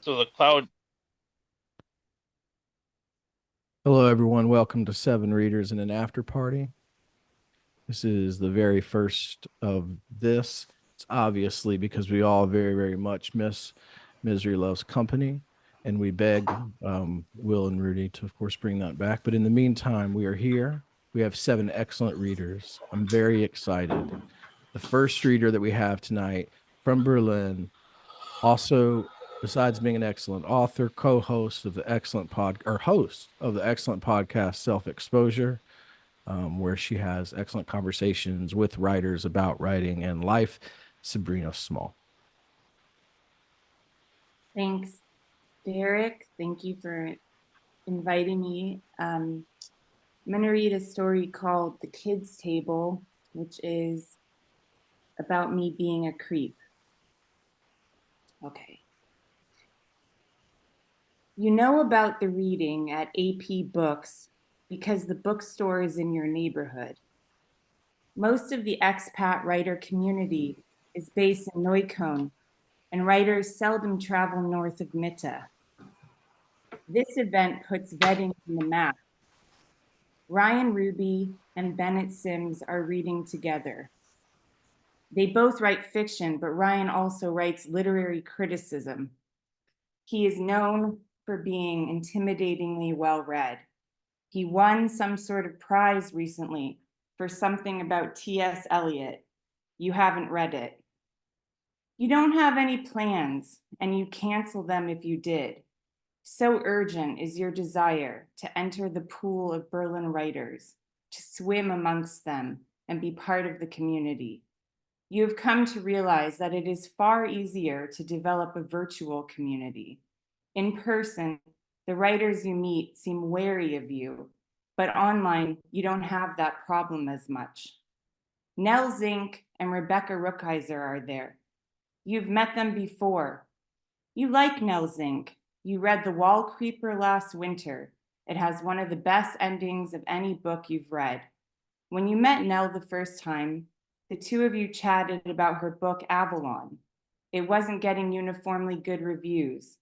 So the cloud, Hello, everyone. Welcome to Seven Readers and an After Party. This is the very first of this. It's obviously because we all very, very much miss Misery Loves Company, and we beg Will and Rudy to, of course, bring that back. But in the meantime, we are here. We have seven excellent readers. I'm very excited. The first reader that we have tonight from Berlin, also, besides being an excellent author, co-host of the excellent host of the excellent podcast Self Exposure, where she has excellent conversations with writers about writing and life, Sabrina Small. Thanks, Derek. Thank you for inviting me. I'm going to read a story called The Kids Table, which is about me being a creep. Okay. You know about the reading at AP Books because the bookstore is in your neighborhood. Most of the expat writer community is based in Neukölln, and writers seldom travel north of Mitte. This event puts vetting on the map. Ryan Ruby and Bennett Sims are reading together. They both write fiction, but Ryan also writes literary criticism. He is known for being intimidatingly well read. He won some sort of prize recently for something about T.S. Eliot. You haven't read it. You don't have any plans, and you cancel them if you did. So urgent is your desire to enter the pool of Berlin writers, to swim amongst them and be part of the community. You have come to realize that it is far easier to develop a virtual community. In person, the writers you meet seem wary of you, but online, you don't have that problem as much. Nell Zink and Rebecca Rookheiser are there. You've met them before. You like Nell Zink. You read The Wall Creeper last winter. It has one of the best endings of any book you've read. When you met Nell the first time, the two of you chatted about her book Avalon. It wasn't getting uniformly good reviews.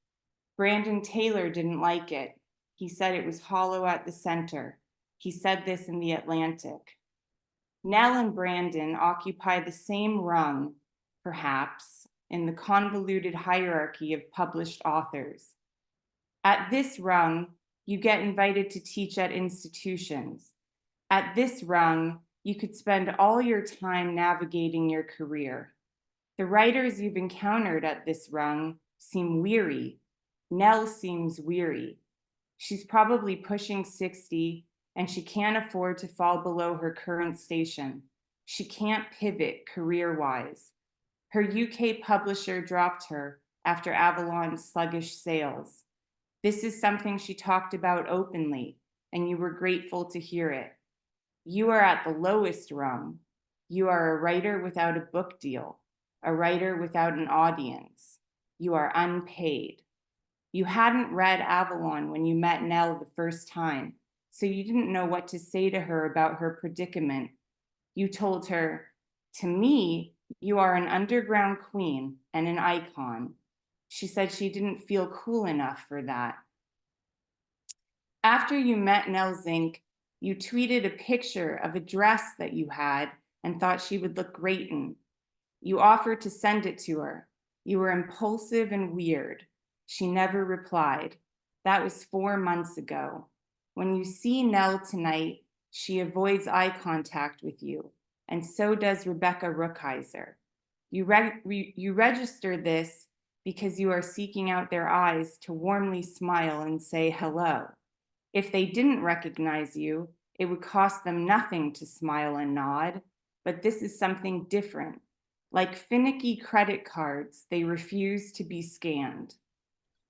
Brandon Taylor didn't like it. He said it was hollow at the center. He said this in The Atlantic. Nell and Brandon occupy the same rung, perhaps, in the convoluted hierarchy of published authors. At this rung, you get invited to teach at institutions. At this rung, you could spend all your time navigating your career. The writers you've encountered at this rung seem weary. Nell seems weary. She's probably pushing 60, and she can't afford to fall below her current station. She can't pivot career-wise. Her UK publisher dropped her after Avalon's sluggish sales. This is something she talked about openly, and you were grateful to hear it. You are at the lowest rung. You are a writer without a book deal, a writer without an audience. You are unpaid. You hadn't read Avalon when you met Nell the first time, so you didn't know what to say to her about her predicament. You told her, "To me, you are an underground queen and an icon." She said she didn't feel cool enough for that. After you met Nell Zink, you tweeted a picture of a dress that you had and thought she would look great in. You offered to send it to her. You were impulsive and weird. She never replied. That was 4 months ago. When you see Nell tonight, she avoids eye contact with you, and so does Rebecca Rookheiser. You register this because you are seeking out their eyes to warmly smile and say hello. If they didn't recognize you, it would cost them nothing to smile and nod, but this is something different. Like finicky credit cards, they refuse to be scanned.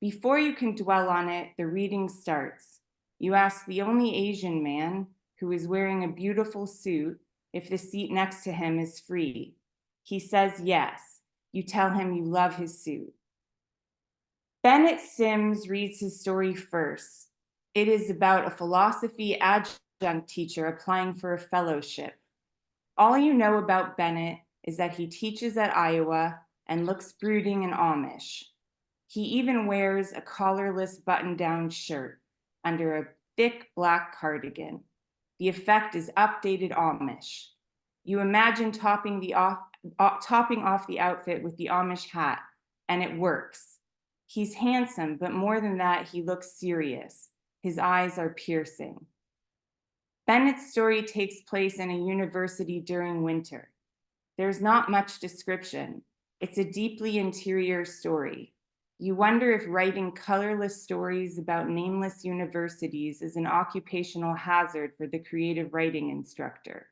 Before you can dwell on it, the reading starts. You ask the only Asian man, who is wearing a beautiful suit, if the seat next to him is free. He says yes. You tell him you love his suit. Bennett Sims reads his story first. It is about a philosophy adjunct teacher applying for a fellowship. All you know about Bennett is that he teaches at Iowa and looks brooding and Amish. He even wears a collarless button-down shirt under a thick black cardigan. The effect is updated Amish. You imagine topping off the outfit with the Amish hat, and it works. He's handsome, but more than that, he looks serious. His eyes are piercing. Bennett's story takes place in a university during winter. There's not much description. It's a deeply interior story. You wonder if writing colorless stories about nameless universities is an occupational hazard for the creative writing instructor.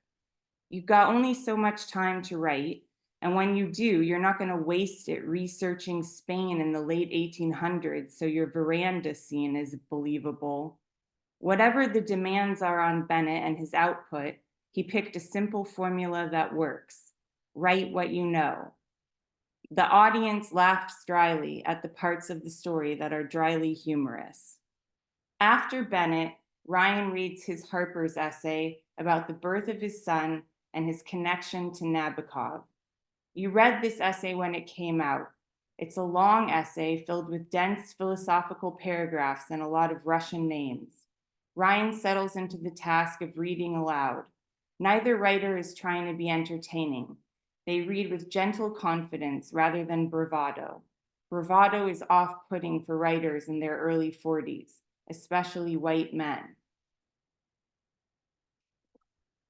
You've got only so much time to write, and when you do, you're not going to waste it researching Spain in the late 1800s so your veranda scene is believable. Whatever the demands are on Bennett and his output, he picked a simple formula that works. Write what you know. The audience laughs dryly at the parts of the story that are dryly humorous. After Bennett, Ryan reads his Harper's essay about the birth of his son and his connection to Nabokov. You read this essay when it came out. It's a long essay filled with dense philosophical paragraphs and a lot of Russian names. Ryan settles into the task of reading aloud. Neither writer is trying to be entertaining. They read with gentle confidence rather than bravado. Bravado is off-putting for writers in their early 40s, especially white men.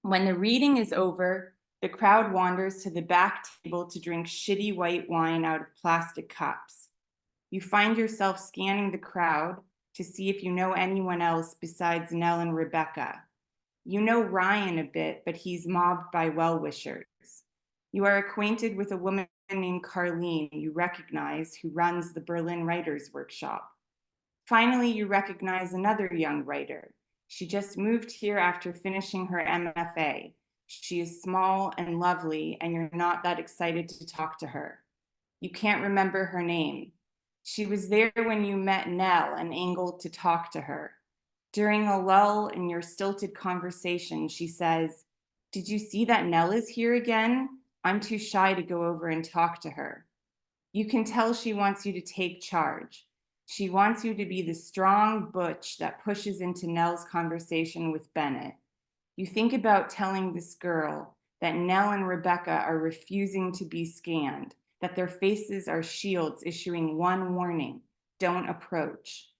When the reading is over, the crowd wanders to the back table to drink shitty white wine out of plastic cups. You find yourself scanning the crowd to see if you know anyone else besides Nell and Rebecca. You know Ryan a bit, but he's mobbed by well-wishers. You are acquainted with a woman named Carlene you recognize who runs the Berlin Writers' Workshop. Finally, you recognize another young writer. She just moved here after finishing her MFA. She is small and lovely, and you're not that excited to talk to her. You can't remember her name. She was there when you met Nell and angled to talk to her. During a lull in your stilted conversation, she says, "Did you see that Nell is here again? I'm too shy to go over and talk to her." You can tell she wants you to take charge. She wants you to be the strong butch that pushes into Nell's conversation with Bennett. You think about telling this girl that Nell and Rebecca are refusing to be scanned, that their faces are shields issuing one warning: don't approach.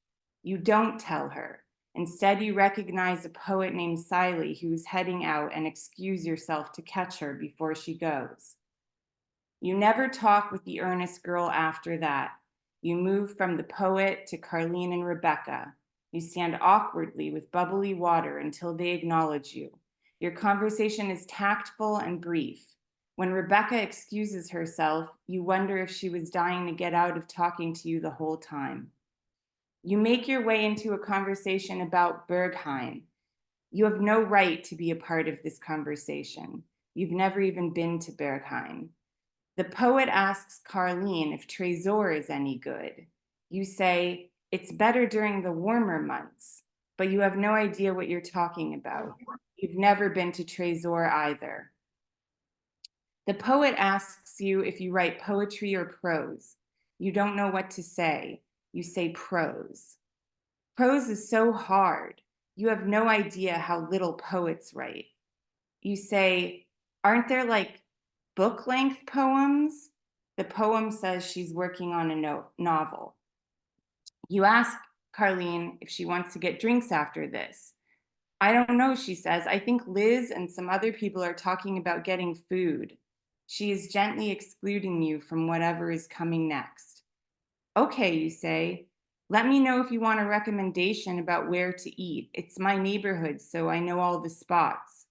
You don't tell her. Instead, you recognize a poet named Siley who's heading out and excuse yourself to catch her before she goes. You never talk with the earnest girl after that. You move from the poet to Carlene and Rebecca. You stand awkwardly with bubbly water until they acknowledge you. Your conversation is tactful and brief. When Rebecca excuses herself, you wonder if she was dying to get out of talking to you the whole time. You make your way into a conversation about Berghain. You have no right to be a part of this conversation. You've never even been to Berghain. The poet asks Carlene if Trésor is any good. You say, it's better during the warmer months, but you have no idea what you're talking about. You've never been to Trésor either. The poet asks you if you write poetry or prose. You don't know what to say. You say prose. Prose is so hard. You have no idea how little poets write. You say, aren't there like book-length poems? The poem says she's working on a novel. You ask Carlene if she wants to get drinks after this. I don't know, she says. I think Liz and some other people are talking about getting food. She is gently excluding you from whatever is coming next. Okay, you say. Let me know if you want a recommendation about where to eat. It's my neighborhood, so I know all the spots.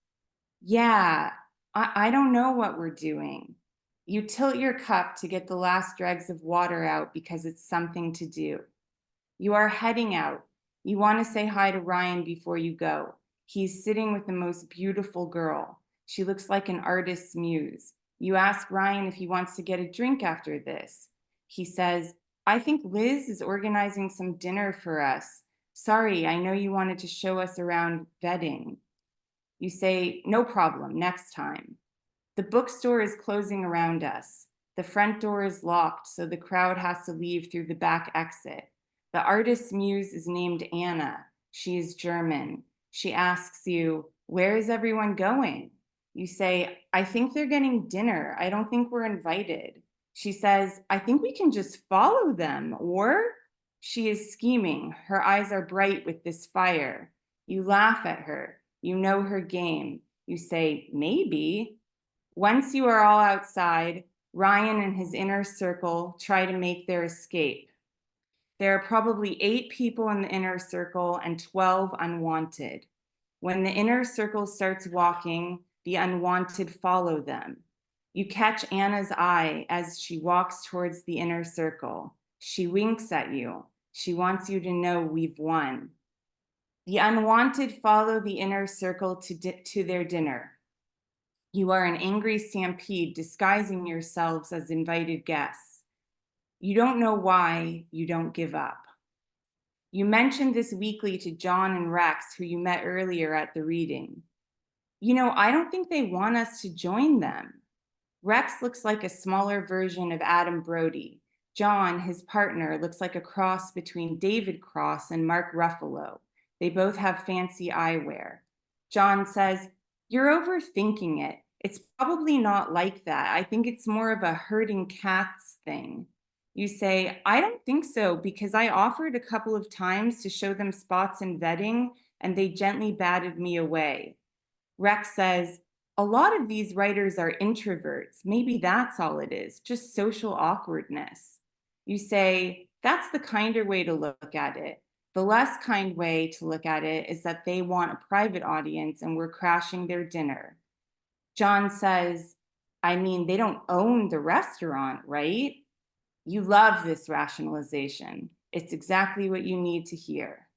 Yeah, I don't know what we're doing. You tilt your cup to get the last dregs of water out because it's something to do. You are heading out. You want to say hi to Ryan before you go. He's sitting with the most beautiful girl. She looks like an artist's muse. You ask Ryan if he wants to get a drink after this. He says, I think Liz is organizing some dinner for us. Sorry, I know you wanted to show us around vetting. You say, no problem, next time. The bookstore is closing around us. The front door is locked, so the crowd has to leave through the back exit. The artist's muse is named Anna. She is German. She asks you, "Where is everyone going?" You say, "I think they're getting dinner. I don't think we're invited." She says, "I think we can just follow them, or..." She is scheming. Her eyes are bright with this fire. You laugh at her. You know her game. You say, "Maybe." Once you are all outside, Ryan and his inner circle try to make their escape. There are probably 8 people in the inner circle and 12 unwanted. When the inner circle starts walking, the unwanted follow them. You catch Anna's eye as she walks towards the inner circle. She winks at you. She wants you to know we've won. The unwanted follow the inner circle to their dinner. You are an angry stampede disguising yourselves as invited guests. You don't know why you don't give up. You mentioned this weekly to John and Rex, who you met earlier at the reading. I don't think they want us to join them. Rex looks like a smaller version of Adam Brody. John, his partner, looks like a cross between David Cross and Mark Ruffalo. They both have fancy eyewear. John says, "You're overthinking it. It's probably not like that. I think it's more of a herding cats thing." You say, "I don't think so, because I offered a couple of times to show them spots in vetting, and they gently batted me away." Rex says, "A lot of these writers are introverts. Maybe that's all it is, just social awkwardness." You say, "That's the kinder way to look at it. The less kind way to look at it is that they want a private audience and we're crashing their dinner." John says, "I mean, they don't own the restaurant, right?" You love this rationalization. It's exactly what you need to hear.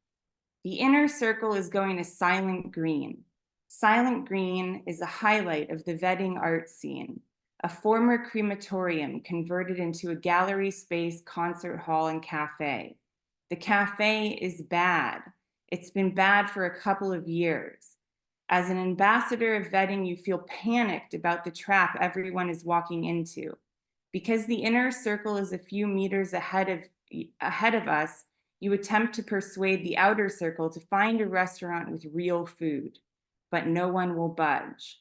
The inner circle is going to Silent Green. Silent Green is a highlight of the vetting art scene, a former crematorium converted into a gallery space, concert hall, and cafe. The cafe is bad. It's been bad for a couple of years. As an ambassador of vetting, you feel panicked about the trap everyone is walking into. Because the inner circle is a few meters ahead of us, you attempt to persuade the outer circle to find a restaurant with real food, but no one will budge.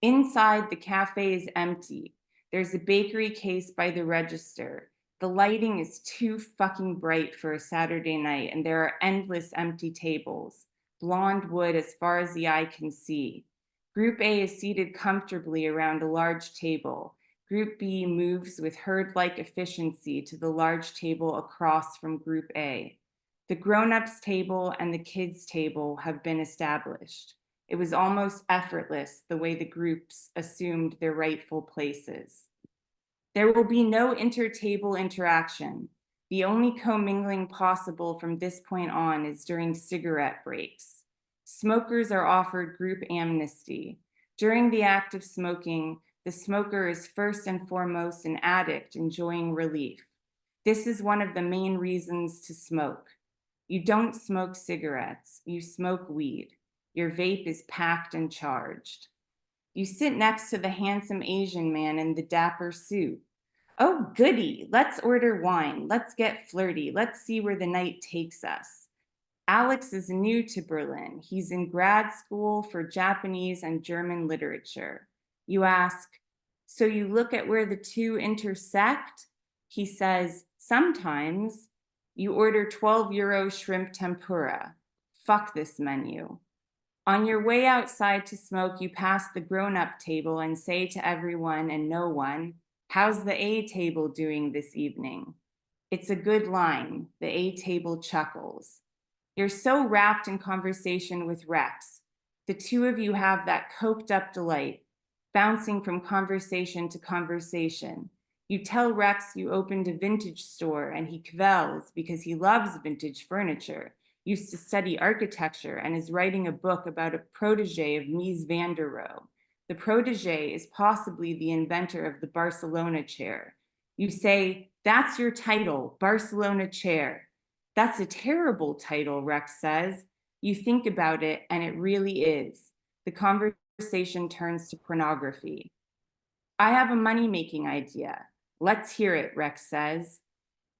Inside, the cafe is empty. There's a bakery case by the register. The lighting is too fucking bright for a Saturday night, and there are endless empty tables, blonde wood as far as the eye can see. Group A is seated comfortably around a large table. Group B moves with herd-like efficiency to the large table across from Group A. The grown-ups table and the kids table have been established. It was almost effortless the way the groups assumed their rightful places. There will be no inter-table interaction. The only commingling possible from this point on is during cigarette breaks. Smokers are offered group amnesty. During the act of smoking, the smoker is first and foremost an addict enjoying relief. This is one of the main reasons to smoke. You don't smoke cigarettes, you smoke weed. Your vape is packed and charged. You sit next to the handsome Asian man in the dapper suit. "Oh, goody, let's order wine. Let's get flirty. Let's see where the night takes us." Alex is new to Berlin. He's in grad school for Japanese and German literature. You ask, "So you look at where the two intersect?" He says, "Sometimes." You order 12 € shrimp tempura. Fuck this menu. On your way outside to smoke, you pass the grown-up table and say to everyone and no one, "How's the A table doing this evening?" It's a good line. The A table chuckles. You're so wrapped in conversation with Rex. The two of you have that coked up delight, bouncing from conversation to conversation. You tell Rex you opened a vintage store and he kvels because he loves vintage furniture, used to study architecture, and is writing a book about a protege of Mies van der Rohe. The protege is possibly the inventor of the Barcelona chair. You say, "That's your title, Barcelona chair." "That's a terrible title," Rex says. You think about it, and it really is. The conversation turns to pornography. "I have a money-making idea. Let's hear it, Rex says.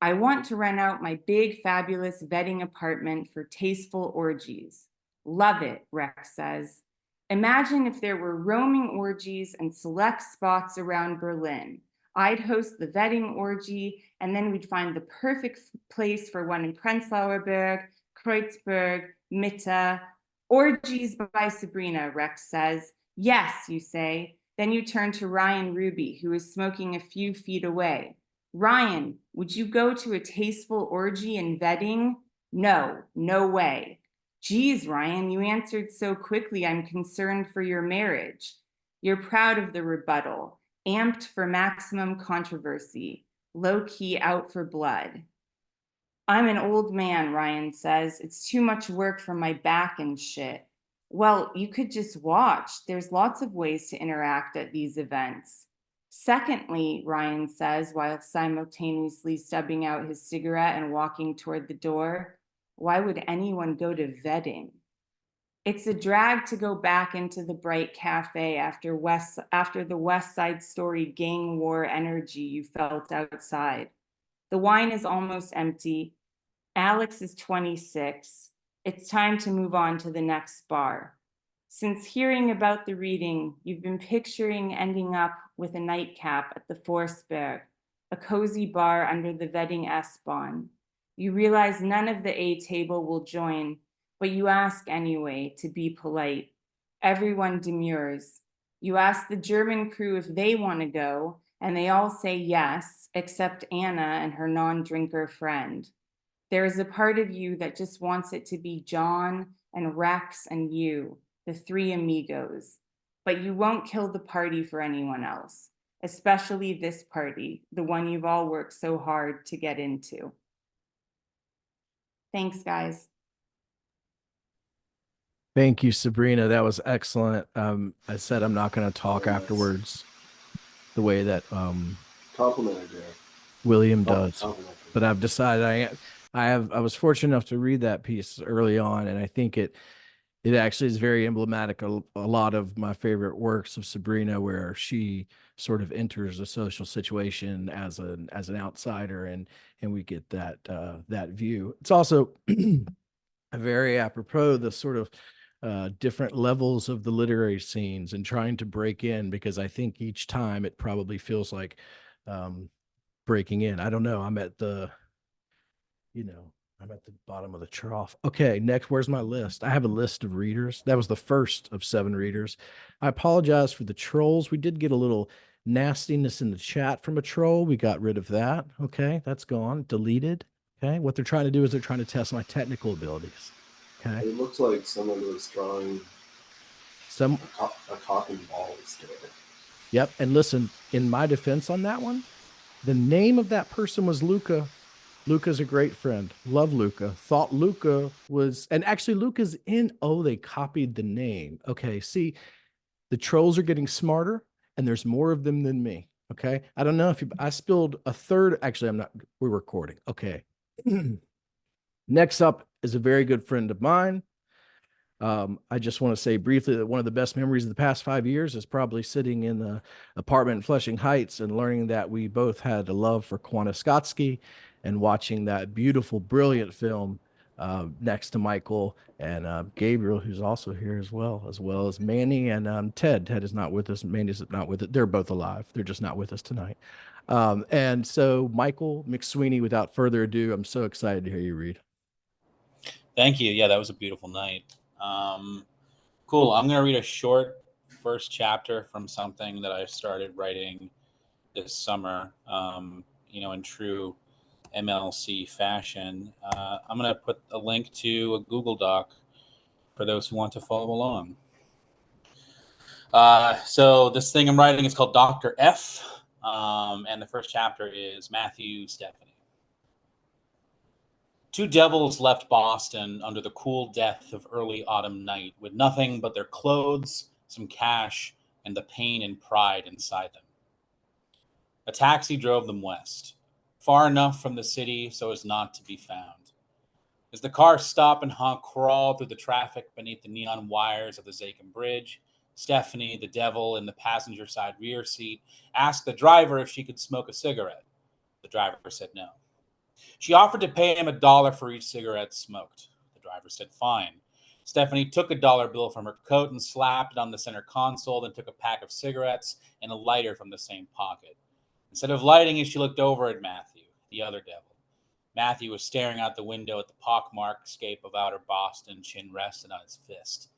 I want to rent out my big, fabulous vetting apartment for tasteful orgies. Love it, Rex says. Imagine if there were roaming orgies and select spots around Berlin. I'd host the vetting orgy, and then we'd find the perfect place for one in Prenzlauer Berg, Kreuzberg, Mitte. Orgies by Sabrina, Rex says. Yes, you say. Then you turn to Ryan Ruby, who is smoking a few feet away. Ryan, would you go to a tasteful orgy in vetting? No, no way. Geez, Ryan, you answered so quickly, I'm concerned for your marriage. You're proud of the rebuttal, amped for maximum controversy, low key out for blood. I'm an old man, Ryan says. It's too much work for my back and shit. Well, you could just watch. There's lots of ways to interact at these events. Secondly, Ryan says, while simultaneously stubbing out his cigarette and walking toward the door, why would anyone go to vetting? It's a drag to go back into the bright cafe after the West Side Story gang war energy you felt outside. The wine is almost empty. Alex is 26. It's time to move on to the next bar. Since hearing about the reading, you've been picturing ending up with a nightcap at the Forstberg, a cozy bar under the Wedding S-Bahn. You realize none of the A table will join, but you ask anyway to be polite. Everyone demurs. You ask the German crew if they want to go, and they all say yes, except Anna and her non-drinker friend. There is a part of you that just wants it to be John and Rex and you, the three amigos. But you won't kill the party for anyone else, especially this party, the one you've all worked so hard to get into. Thanks, guys. Thank you, Sabrina. That was excellent. I said I'm not going to talk Very nice. afterwards the way that Complimented there. William does, Complimented. but I've decided I was fortunate enough to read that piece early on, and I think it actually is very emblematic of a lot of my favorite works of Sabrina, where she sort of enters a social situation as an outsider, and we get that view. It's also very apropos the sort of different levels of the literary scenes and trying to break in, because I think each time it probably feels like breaking in. I don't know. I'm at the bottom of the trough. Okay, next, where's my list? I have a list of readers. That was the first of 7 readers. I apologize for the trolls. We did get a little nastiness in the chat from a troll. We got rid of that. Okay, that's gone, deleted. Okay, what they're trying to do is they're trying to test my technical abilities. Okay. It looks like someone was drawing a cock and balls to it. Yep, and listen, in my defense on that one, the name of that person was Luca. Luca's a great friend. Love Luca. Thought Luca was, and actually Luca's in, they copied the name. Okay, see, the trolls are getting smarter, and there's more of them than me. Okay, I don't know if I spilled a third. Actually, we're recording. Okay. Next up is a very good friend of mine. I just want to say briefly that one of the best memories of the past 5 years is probably sitting in the apartment in Flushing Heights and learning that we both had a love for Koenigsegg and watching that beautiful, brilliant film next to Michael and Gabriel, who's also here as well as Manny and Ted. Ted is not with us. Manny's not with it. They're both alive. They're just not with us tonight. And so, Michael McSweeney, without further ado, I'm so excited to hear you read. Thank you. Yeah, that was a beautiful night. Cool. I'm going to read a short first chapter from something that I started writing this summer, in true MLC fashion. I'm going to put a link to a Google Doc for those who want to follow along. So this thing I'm writing is called Dr. F, and the first chapter is Matthew Stephanie. 2 devils left Boston under the cool death of early autumn night with nothing but their clothes, some cash, and the pain and pride inside them. A taxi drove them west, far enough from the city so as not to be found. As the car stopped and Honk crawled through the traffic beneath the neon wires of the Zakin Bridge, Stephanie, the devil in the passenger side rear seat, asked the driver if she could smoke a cigarette. The driver said no. She offered to pay him $1 for each cigarette smoked. The driver said fine. Stephanie took a dollar bill from her coat and slapped it on the center console, then took a pack of cigarettes and a lighter from the same pocket. Instead of lighting it, she looked over at Matthew, the other devil. Matthew was staring out the window at the pockmarked scape of outer Boston, chin rested on his fist.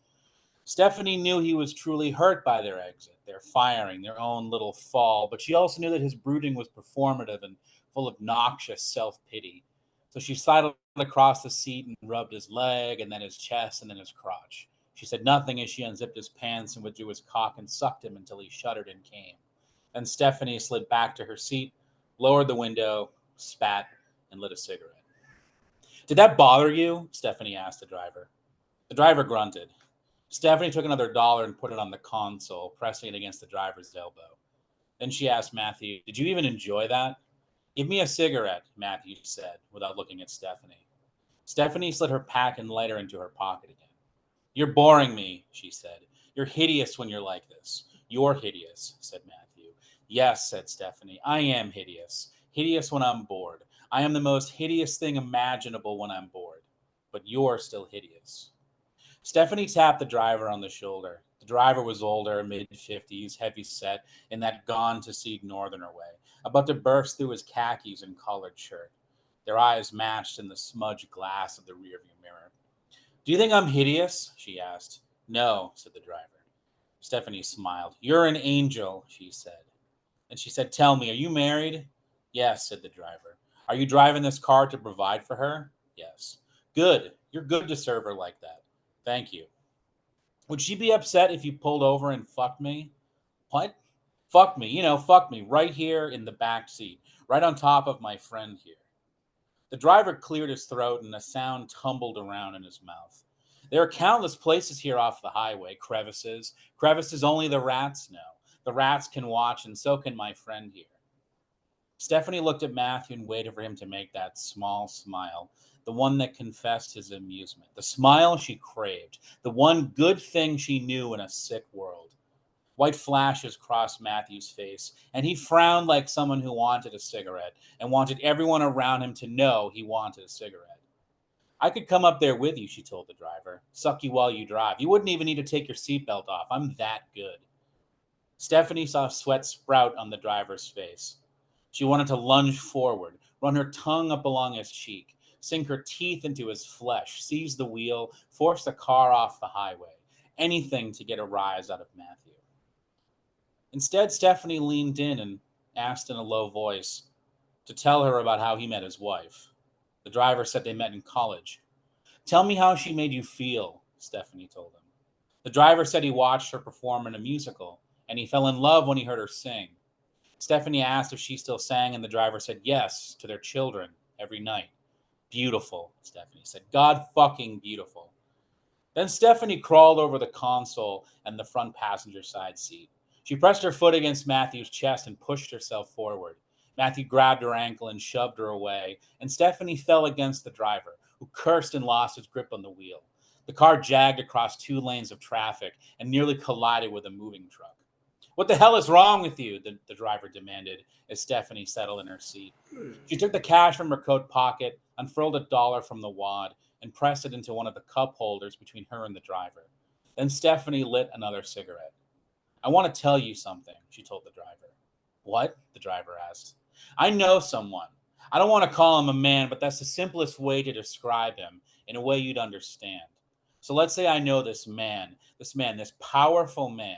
Stephanie knew he was truly hurt by their exit, their firing, their own little fall, but she also knew that his brooding was performative and full of noxious self-pity. So she sidled across the seat and rubbed his leg, and then his chest, and then his crotch. She said nothing as she unzipped his pants and withdrew his cock and sucked him until he shuddered and came. Then Stephanie slid back to her seat, lowered the window, spat, and lit a cigarette. Did that bother you? Stephanie asked the driver. The driver grunted. Stephanie took another dollar and put it on the console, pressing it against the driver's elbow. Then she asked Matthew, did you even enjoy that? Give me a cigarette, Matthew said, without looking at Stephanie. Stephanie slid her pack and lighter into her pocket again. You're boring me, she said. You're hideous when you're like this. You're hideous, said Matthew. Yes, said Stephanie, I am hideous. Hideous when I'm bored. I am the most hideous thing imaginable when I'm bored. But you're still hideous. Stephanie tapped the driver on the shoulder. The driver was older, mid-50s, heavy-set, in that gone-to-seed northerner way, about to burst through his khakis and collared shirt. Their eyes matched in the smudged glass of the rearview mirror. Do you think I'm hideous? She asked. No, said the driver. Stephanie smiled. You're an angel, she said. And she said, tell me, are you married? Yes, said the driver. Are you driving this car to provide for her? Yes. Good. You're good to serve her like that. Thank you. Would she be upset if you pulled over and fucked me? What? Fuck me. Fuck me right here in the back seat, right on top of my friend here. The driver cleared his throat and a sound tumbled around in his mouth. There are countless places here off the highway, crevices only the rats know. The rats can watch, and so can my friend here. Stephanie looked at Matthew and waited for him to make that small smile, the one that confessed his amusement, the smile she craved, the one good thing she knew in a sick world. White flashes crossed Matthew's face, and he frowned like someone who wanted a cigarette and wanted everyone around him to know he wanted a cigarette. I could come up there with you, she told the driver. Suck you while you drive. You wouldn't even need to take your seatbelt off. I'm that good. Stephanie saw sweat sprout on the driver's face. She wanted to lunge forward, run her tongue up along his cheek, sink her teeth into his flesh, seize the wheel, force the car off the highway. Anything to get a rise out of Matthew. Instead, Stephanie leaned in and asked in a low voice to tell her about how he met his wife. The driver said they met in college. Tell me how she made you feel, Stephanie told him. The driver said he watched her perform in a musical, and he fell in love when he heard her sing. Stephanie asked if she still sang, and the driver said yes to their children every night. Beautiful, Stephanie said. God fucking beautiful. Then Stephanie crawled over the console and the front passenger side seat. She pressed her foot against Matthew's chest and pushed herself forward. Matthew grabbed her ankle and shoved her away, and Stephanie fell against the driver, who cursed and lost his grip on the wheel. The car jagged across 2 lanes of traffic and nearly collided with a moving truck. What the hell is wrong with you? The driver demanded as Stephanie settled in her seat. She took the cash from her coat pocket, unfurled $1 from the wad, and pressed it into one of the cup holders between her and the driver. Then Stephanie lit another cigarette. I want to tell you something, she told the driver. What? The driver asked. I know someone. I don't want to call him a man, but that's the simplest way to describe him in a way you'd understand. So let's say I know this powerful man.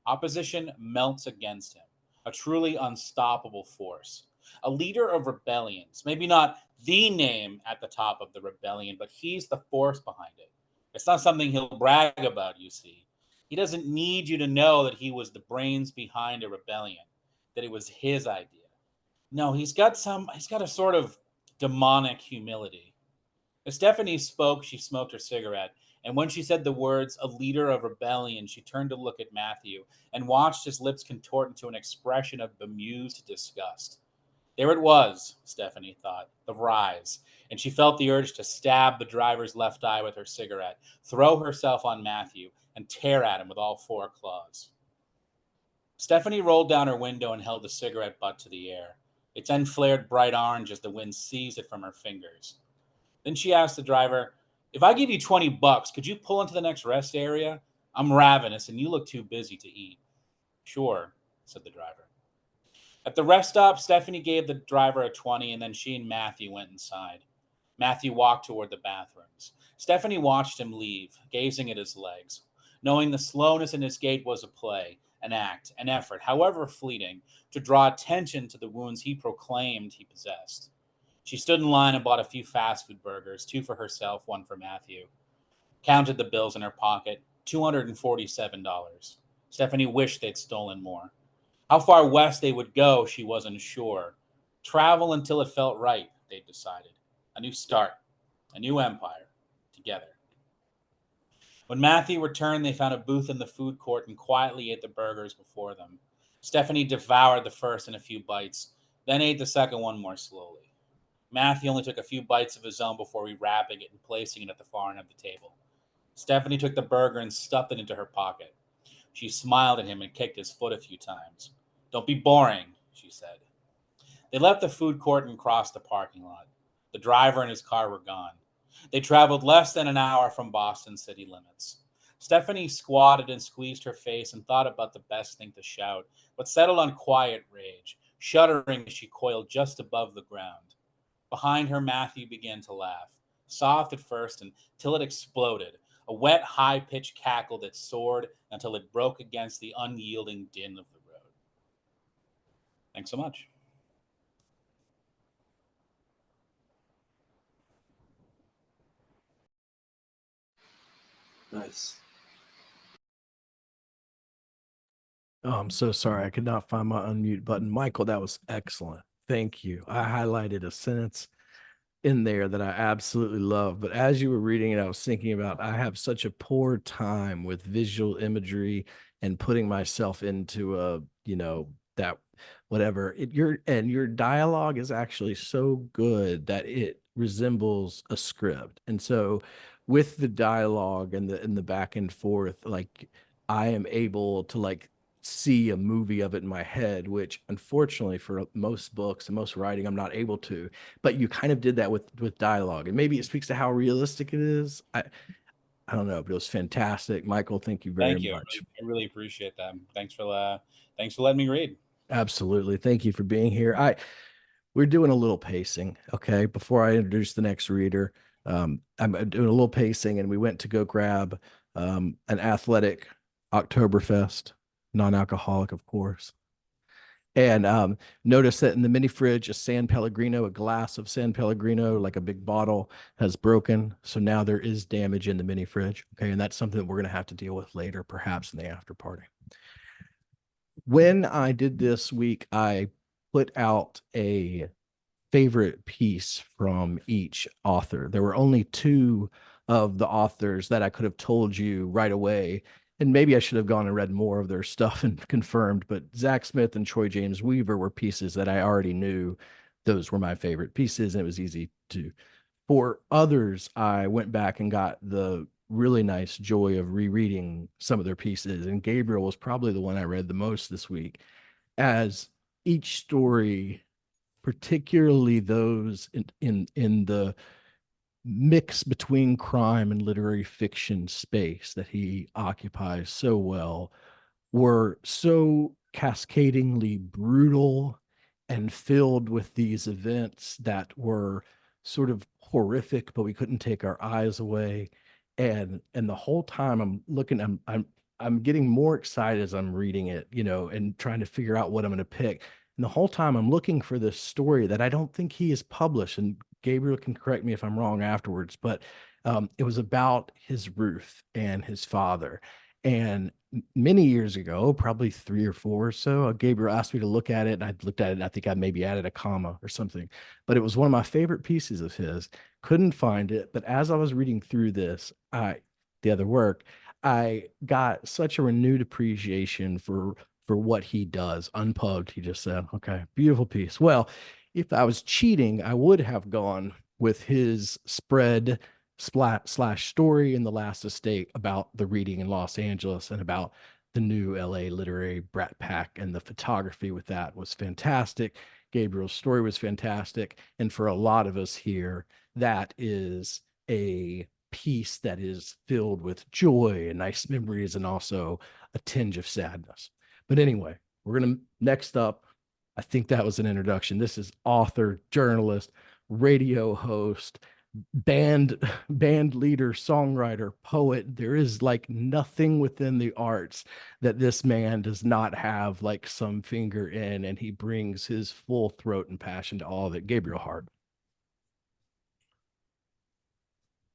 Opposition melts against him, a truly unstoppable force, a leader of rebellions, maybe not the name at the top of the rebellion, but he's the force behind it. It's not something he'll brag about, you see. He doesn't need you to know that he was the brains behind a rebellion, that it was his idea. No, he's got a sort of demonic humility. As Stephanie spoke, she smoked her cigarette, and when she said the words, a leader of rebellion, she turned to look at Matthew and watched his lips contort into an expression of bemused disgust. There it was, Stephanie thought, the rise, and she felt the urge to stab the driver's left eye with her cigarette, throw herself on Matthew, and tear at him with all four claws. Stephanie rolled down her window and held the cigarette butt to the air. Its end flared bright orange as the wind seized it from her fingers. Then she asked the driver, "If I give you $20, could you pull into the next rest area? I'm ravenous and you look too busy to eat." "Sure," said the driver. At the rest stop, Stephanie gave the driver a 20, and then she and Matthew went inside. Matthew walked toward the bathrooms. Stephanie watched him leave, gazing at his legs, knowing the slowness in his gait was a play, an act, an effort, however fleeting, to draw attention to the wounds he proclaimed he possessed. She stood in line and bought a few fast food burgers, 2 for herself, 1 for Matthew. Counted the bills in her pocket, $247. Stephanie wished they'd stolen more. How far west they would go, she wasn't sure. Travel until it felt right, they'd decided. A new start, a new empire, together. When Matthew returned, they found a booth in the food court and quietly ate the burgers before them. Stephanie devoured the first in a few bites, then ate the second one more slowly. Matthew only took a few bites of his own before rewrapping it and placing it at the far end of the table. Stephanie took the burger and stuffed it into her pocket. She smiled at him and kicked his foot a few times. "Don't be boring," she said. They left the food court and crossed the parking lot. The driver and his car were gone. They traveled less than an hour from Boston city limits. Stephanie squatted and squeezed her face and thought about the best thing to shout, but settled on quiet rage, shuddering as she coiled just above the ground. Behind her, Matthew began to laugh, soft at first until it exploded, a wet, high-pitched cackle that soared until it broke against the unyielding din of the road. Thanks so much. Nice. Oh, I'm so sorry. I could not find my unmute button. Michael, that was excellent. Thank you. I highlighted a sentence in there that I absolutely love. But as you were reading it, I was thinking about I have such a poor time with visual imagery and putting myself into that whatever. Your dialogue is actually so good that it resembles a script. And so with the dialogue and the back and forth, like I am able to like see a movie of it in my head, which unfortunately for most books and most writing, I'm not able to. But you kind of did that with dialogue, and maybe it speaks to how realistic it is. I don't know, but it was fantastic. Michael, thank you very much. I really appreciate that. Thanks for letting me read. Absolutely. Thank you for being here. We're doing a little pacing, okay? Before I introduce the next reader, I'm doing a little pacing, and we went to go grab an athletic Oktoberfest, non-alcoholic, of course. And notice that in the mini fridge, a San Pellegrino, a glass of San Pellegrino, like a big bottle, has broken. So now there is damage in the mini fridge. Okay. And that's something that we're going to have to deal with later, perhaps in the after party. When I did this week, I put out a favorite piece from each author. There were only 2 of the authors that I could have told you right away. And maybe I should have gone and read more of their stuff and confirmed, but Zac Smith and Troy James Weaver were pieces that I already knew. Those were my favorite pieces, and it was easy to. For others, I went back and got the really nice joy of rereading some of their pieces, and Gabriel was probably the one I read the most this week, as each story, particularly those in the mix between crime and literary fiction space that he occupies so well, were so cascadingly brutal and filled with these events that were sort of horrific, but we couldn't take our eyes away. And the whole time I'm getting more excited as I'm reading it, and trying to figure out what I'm going to pick. And the whole time I'm looking for this story that I don't think he has published, and Gabriel can correct me if I'm wrong afterwards, but it was about his Ruth and his father. And many years ago, probably 3 or 4 or so, Gabriel asked me to look at it, and I looked at it, and I think I maybe added a comma or something. But it was one of my favorite pieces of his. Couldn't find it, but as I was reading through this, the other work, I got such a renewed appreciation for what he does. Unpubbed, he just said. Okay, beautiful piece. Well, If I was cheating, I would have gone with his spread slash story in The Last Estate about the reading in Los Angeles and about the new LA literary brat pack, and the photography with that was fantastic. Gabriel's story was fantastic. And for a lot of us here, that is a piece that is filled with joy and nice memories and also a tinge of sadness. But anyway, we're going to next up. I think that was an introduction. This is author, journalist, radio host, band leader, songwriter, poet. There is like nothing within the arts that this man does not have like some finger in, and he brings his full throat and passion to all of it. Gabriel Hart.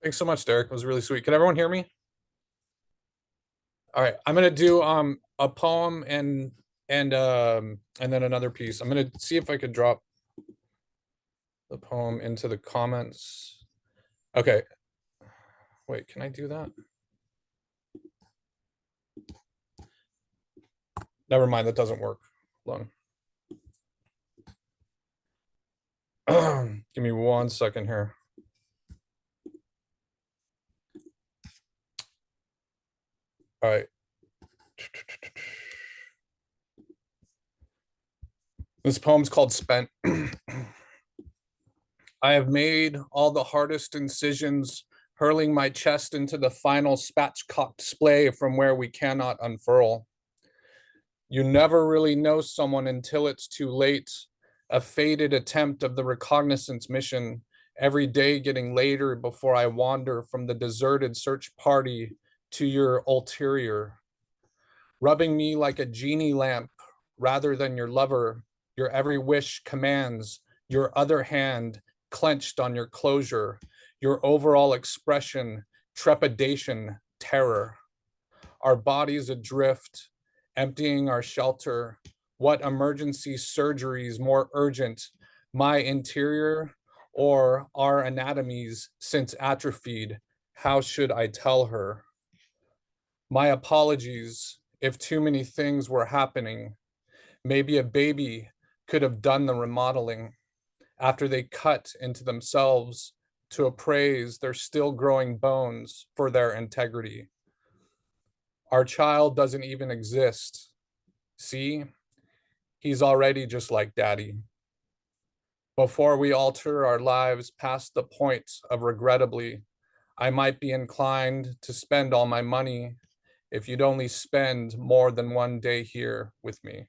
Thanks so much, Derek. It was really sweet. Can everyone hear me? All right, I'm gonna do a poem and then another piece. I'm gonna see if I could drop the poem into the comments. Okay. Wait, can I do that? Never mind, that doesn't work. Hold on. Give me 1 second here. All right. This poem's called Spent. I have made all the hardest incisions, hurling my chest into the final spatchcocked splay from where we cannot unfurl. You never really know someone until it's too late. A faded attempt of the recognizance mission, every day getting later before I wander from the deserted search party to your ulterior, rubbing me like a genie lamp rather than your lover, your every wish commands, your other hand clenched on your closure, your overall expression, trepidation, terror. Our bodies adrift, emptying our shelter. What emergency surgeries more urgent, my interior or our anatomies since atrophied? How should I tell her? My apologies if too many things were happening. Maybe a baby could have done the remodeling after they cut into themselves to appraise their still growing bones for their integrity. Our child doesn't even exist. See, he's already just like daddy. Before we alter our lives past the point of regrettably, I might be inclined to spend all my money if you'd only spend more than one day here with me.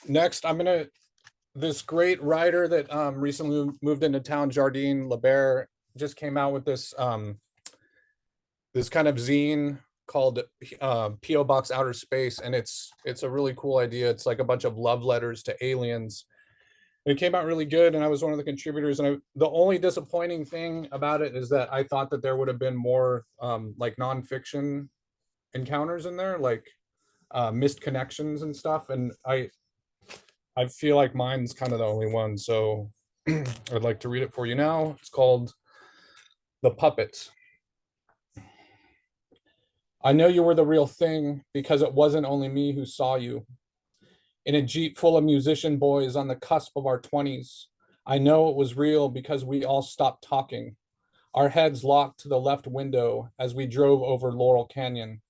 Next, this great writer that recently moved into town, Jardine LeBert, just came out with this this kind of zine called P.O. Box Outer Space, and it's a really cool idea. It's like a bunch of love letters to aliens. It came out really good, and I was one of the contributors. And the only disappointing thing about it is that I thought that there would have been more like nonfiction encounters in there, like missed connections and stuff. And I feel like mine's kind of the only one. So I'd like to read it for you now. It's called The Puppet. I know you were the real thing because it wasn't only me who saw you. In a Jeep full of musician boys on the cusp of our 20s. I know it was real because we all stopped talking, our heads locked to the left window as we drove over Laurel Canyon,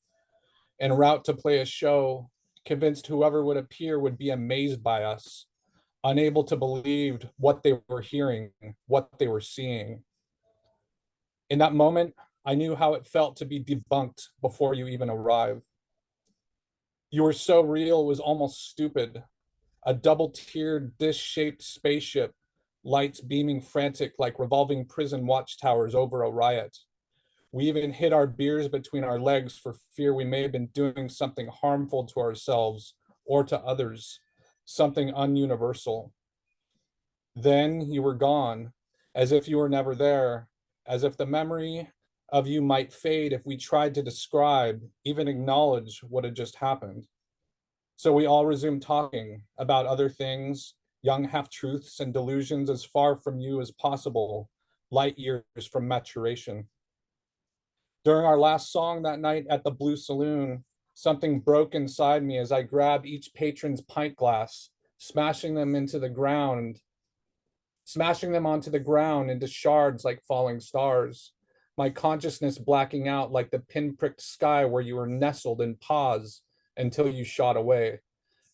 en route to play a show, convinced whoever would appear would be amazed by us, unable to believe what they were hearing, what they were seeing. In that moment, I knew how it felt to be debunked before you even arrived. You were so real, it was almost stupid. A double-tiered, dish-shaped spaceship, lights beaming frantic like revolving prison watchtowers over a riot. We even hid our beers between our legs for fear we may have been doing something harmful to ourselves or to others, something ununiversal. Then you were gone, as if you were never there, as if the memory of you might fade if we tried to describe, even acknowledge what had just happened. So we all resumed talking about other things, young half-truths and delusions as far from you as possible, light years from maturation. During our last song that night at the Blue Saloon, Something broke inside me as I grabbed each patron's pint glass, smashing them onto the ground into shards like falling stars. My consciousness blacking out like the pinpricked sky where you were nestled in pause until you shot away.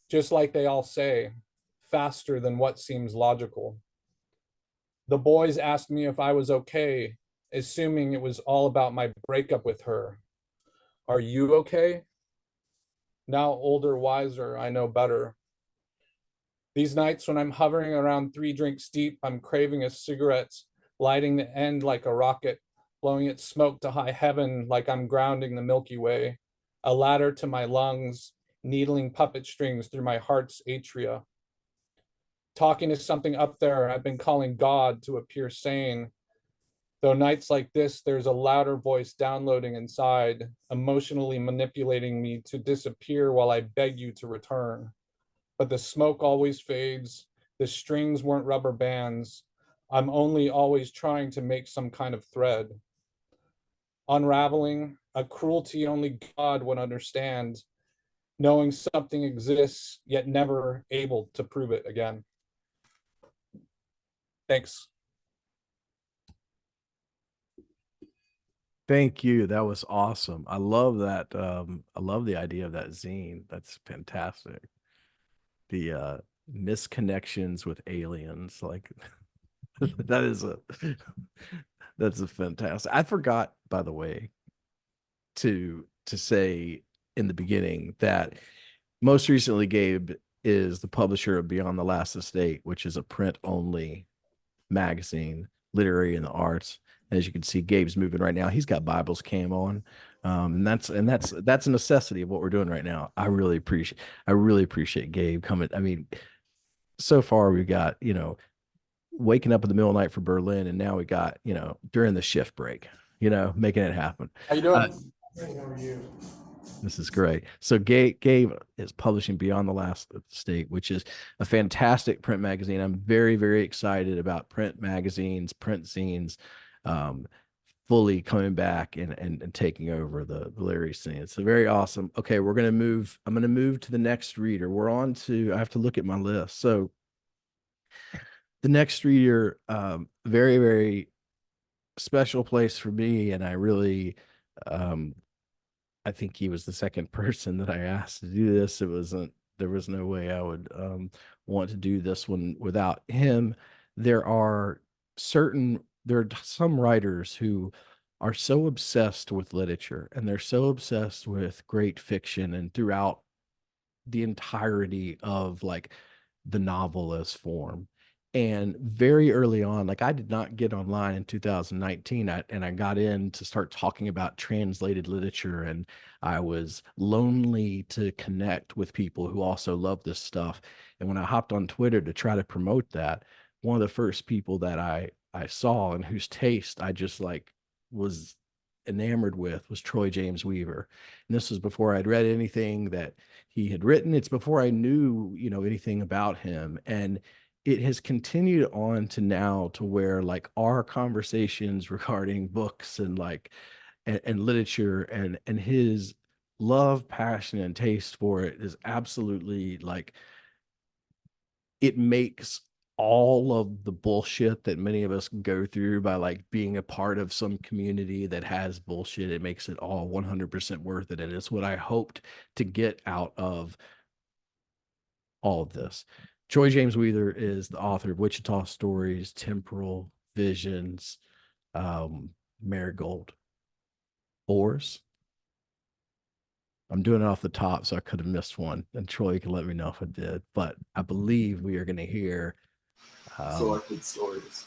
Just like they all say, faster than what seems logical. The boys asked me if I was okay, assuming it was all about my breakup with her. Are you okay? Now older, wiser, I know better. These nights when I'm hovering around 3 drinks deep, I'm craving a cigarette, lighting the end like a rocket, blowing its smoke to high heaven like I'm grounding the Milky Way, a ladder to my lungs, needling puppet strings through my heart's atria. Talking to something up there I've been calling God to appear sane. Though nights like this, there's a louder voice downloading inside, emotionally manipulating me to disappear while I beg you to return. But the smoke always fades. The strings weren't rubber bands. I'm only always trying to make some kind of thread. Unraveling, a cruelty only God would understand, knowing something exists, yet never able to prove it again. Thanks. Thank you. That was awesome. I love that. I love the idea of that zine. That's fantastic. The misconnections with aliens, like that is that's a fantastic. I forgot, by the way, to say in the beginning that most recently Gabe is the publisher of Beyond the Last Estate, which is a print only magazine, literary and the arts. As you can see, Gabe's moving right now. He's got Bibles cam on. And that's a necessity of what we're doing right now. I really appreciate Gabe coming. I mean, so far we've got, waking up in the middle of the night for Berlin, and now we got, during the shift break, making it happen. How you doing? How are you? This is great. So Gabe is publishing Beyond the Last Estate, which is a fantastic print magazine. I'm very, very excited about print magazines, print zines, fully coming back and taking over the literary scene. It's very awesome. Okay, I'm going to move to the next reader. I have to look at my list. So the next reader, very, very special place for me. And I really, I think he was the second person that I asked to do this. There was no way I would want to do this one without him. There are some writers who are so obsessed with literature, and they're so obsessed with great fiction, and throughout the entirety of like the novel as form. And very early on, like I did not get online in 2019, and I got in to start talking about translated literature, and I was lonely to connect with people who also love this stuff. And when I hopped on Twitter to try to promote that, one of the first people that I saw and whose taste I just like was enamored with was Troy James Weaver. And this was before I'd read anything that he had written. It's before I knew, anything about him. And it has continued on to now to where like our conversations regarding books and like and literature and his love, passion, and taste for it is absolutely like it makes all of the bullshit that many of us go through by like being a part of some community that has bullshit. It makes it all 100% worth it. And it's what I hoped to get out of all of this. Troy James Weaver is the author of Wichita Stories, Temporal Visions, Marigold, Oars. I'm doing it off the top, so I could have missed one, and Troy can let me know if I did. But I believe we are going to hear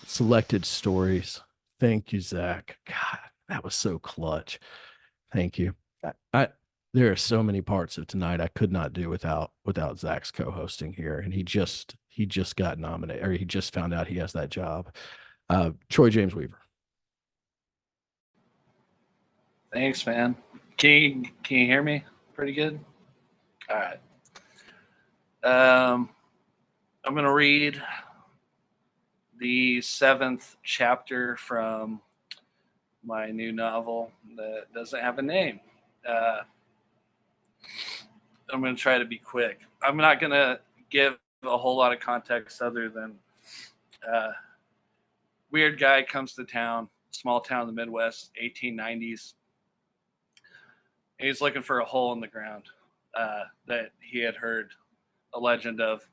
Selected Stories. Thank you, Zach. God, that was so clutch. Thank you. There are so many parts of tonight I could not do without Zach's co-hosting here, and he just got nominated, or he just found out he has that job. Troy James Weaver. Thanks, man. Can you hear me pretty good? All right. I'm going to read the 7th chapter from my new novel that doesn't have a name. I'm going to try to be quick. I'm not going to give a whole lot of context other than weird guy comes to town, small town in the Midwest, 1890s. And he's looking for a hole in the ground that he had heard a legend of.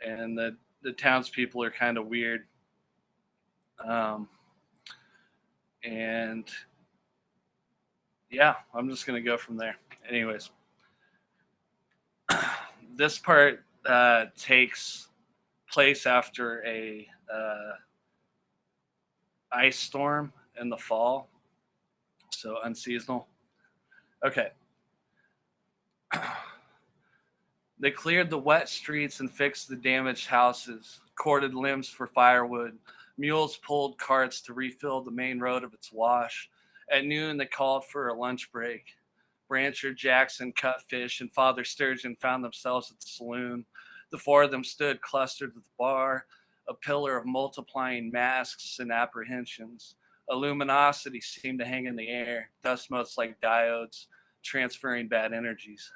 And the townspeople are kind of weird. And yeah, I'm just going to go from there. Anyways, this part takes place after a ice storm in the fall, so unseasonal. Okay. They cleared the wet streets and fixed the damaged houses, corded limbs for firewood. Mules pulled carts to refill the main road of its wash. At noon, they called for a lunch break. Brancher, Jackson, Cutfish, and Father Sturgeon found themselves at the saloon. The four of them stood clustered at the bar, a pillar of multiplying masks and apprehensions. A luminosity seemed to hang in the air, dust motes like diodes, transferring bad energies.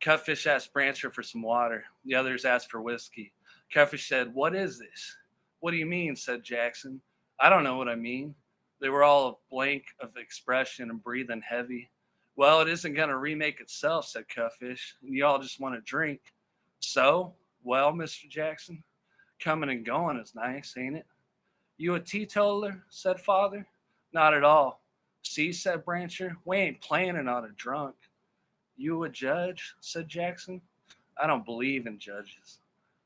Cutfish asked Brancher for some water. The others asked for whiskey. Cutfish said, "What is this?" "What do you mean?" said Jackson. "I don't know what I mean." They were all blank of expression and breathing heavy. "Well, it isn't going to remake itself," said Cutfish, "and you all just want to drink." "So? Well, Mr. Jackson, coming and going is nice, ain't it?" "You a teetotaler?" said Father. "Not at all." "See," said Brancher, "we ain't planning on a drunk." "You a judge?" said Jackson. "I don't believe in judges."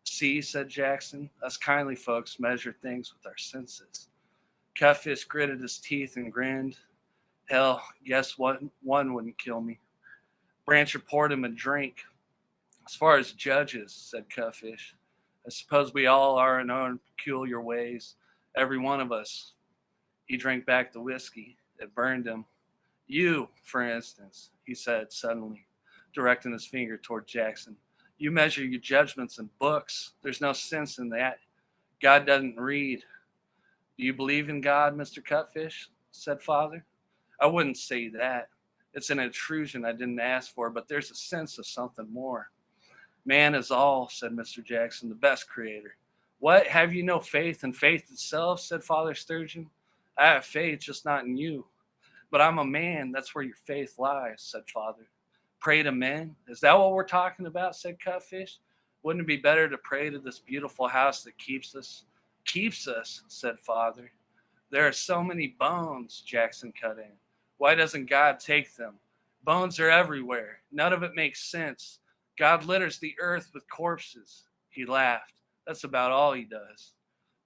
"See," said Jackson, "us kindly folks measure things with our senses." Cutfish gritted his teeth and grinned. "Hell, guess what? One wouldn't kill me." Brancher poured him a drink. "As far as judges," said Cutfish, "I suppose we all are in our own peculiar ways, every one of us." He drank back the whiskey. It burned him. "You, for instance," he said suddenly, directing his finger toward Jackson. "You measure your judgments in books. There's no sense in that. God doesn't read." "Do you believe in God, Mr. Cutfish?" said Father. "I wouldn't say that. It's an intrusion I didn't ask for, but there's a sense of something more." "Man is all," said Mr. Jackson, "the best creator." "What, have you no faith in faith itself?" said Father Sturgeon. "I have faith, just not in you." "But I'm a man, that's where your faith lies," said Father. "Pray to men? Is that what we're talking about?" said Cutfish. "Wouldn't it be better to pray to this beautiful house that keeps us?" "Keeps us," said Father. "There are so many bones," Jackson cut in. "Why doesn't God take them? Bones are everywhere. None of it makes sense. God litters the earth with corpses." He laughed. "That's about all he does."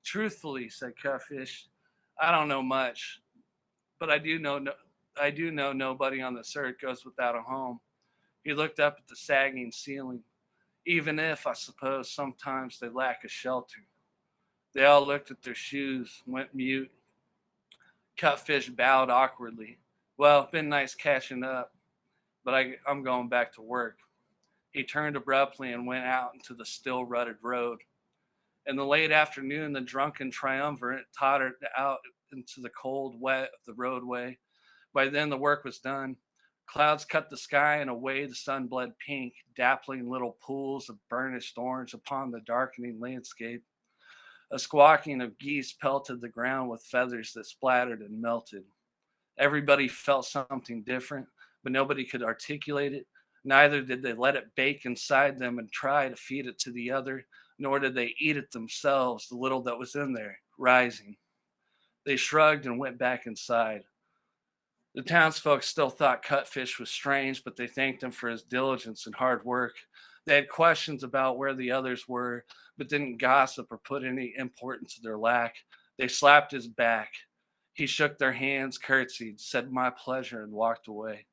"Truthfully," said Cutfish, "I don't know much, but I do know nobody on this earth goes without a home." He looked up at the sagging ceiling. "Even if, I suppose, sometimes they lack a shelter." They all looked at their shoes, went mute. Cutfish bowed awkwardly. "Well, been nice catching up, but I'm going back to work." He turned abruptly and went out into the still rutted road. In the late afternoon, the drunken triumvirate tottered out into the cold wet of the roadway. By then, the work was done. Clouds cut the sky, and away the sun bled pink, dappling little pools of burnished orange upon the darkening landscape. A squawking of geese pelted the ground with feathers that splattered and melted. Everybody felt something different, but nobody could articulate it. Neither did they let it bake inside them and try to feed it to the other, nor did they eat it themselves, the little that was in there, rising. They shrugged and went back inside. The townsfolk still thought Cutfish was strange, but they thanked him for his diligence and hard work. They had questions about where the others were, but didn't gossip or put any importance to their lack. They slapped his back. He shook their hands, curtsied, said "my pleasure," and walked away.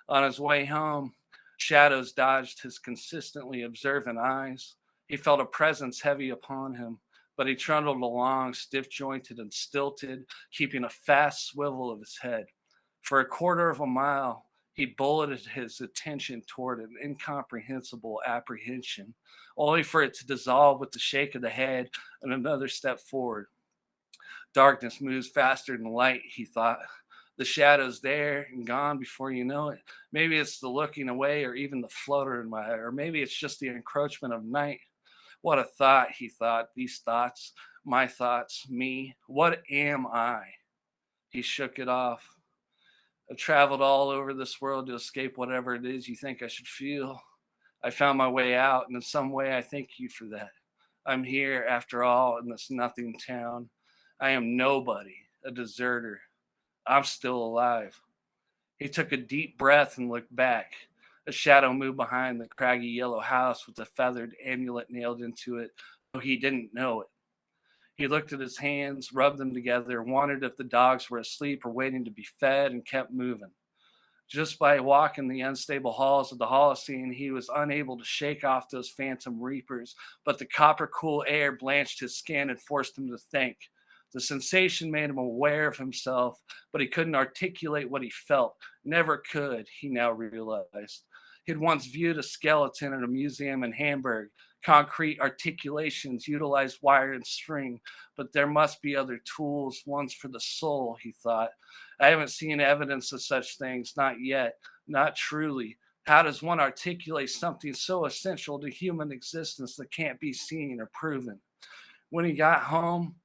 On his way home, shadows dodged his consistently observant eyes. He felt a presence heavy upon him, but he trundled along, stiff-jointed and stilted, keeping a fast swivel of his head. For a quarter of a mile, he bulleted his attention toward an incomprehensible apprehension, only for it to dissolve with the shake of the head and another step forward. Darkness moves faster than light, he thought. The shadow's there and gone before you know it. Maybe it's the looking away or even the flutter in my eye, or maybe it's just the encroachment of night. What a thought, he thought. These thoughts, my thoughts, me. What am I? He shook it off. I've traveled all over this world to escape whatever it is you think I should feel. I found my way out, and in some way I thank you for that. I'm here, after all, in this nothing town. I am nobody, a deserter. I'm still alive. He took a deep breath and looked back. A shadow moved behind the craggy yellow house with a feathered amulet nailed into it, though he didn't know it. He looked at his hands, rubbed them together, wondered if the dogs were asleep or waiting to be fed, and kept moving. Just by walking the unstable halls of the Holocene, he was unable to shake off those phantom reapers, but the copper cool air blanched his skin and forced him to think. The sensation made him aware of himself, but he couldn't articulate what he felt. Never could, he now realized. He'd once viewed a skeleton at a museum in Hamburg. Concrete articulations utilized wire and string, but there must be other tools, ones for the soul, he thought. I haven't seen evidence of such things, not yet, not truly. How does one articulate something so essential to human existence that can't be seen or proven? When he got home,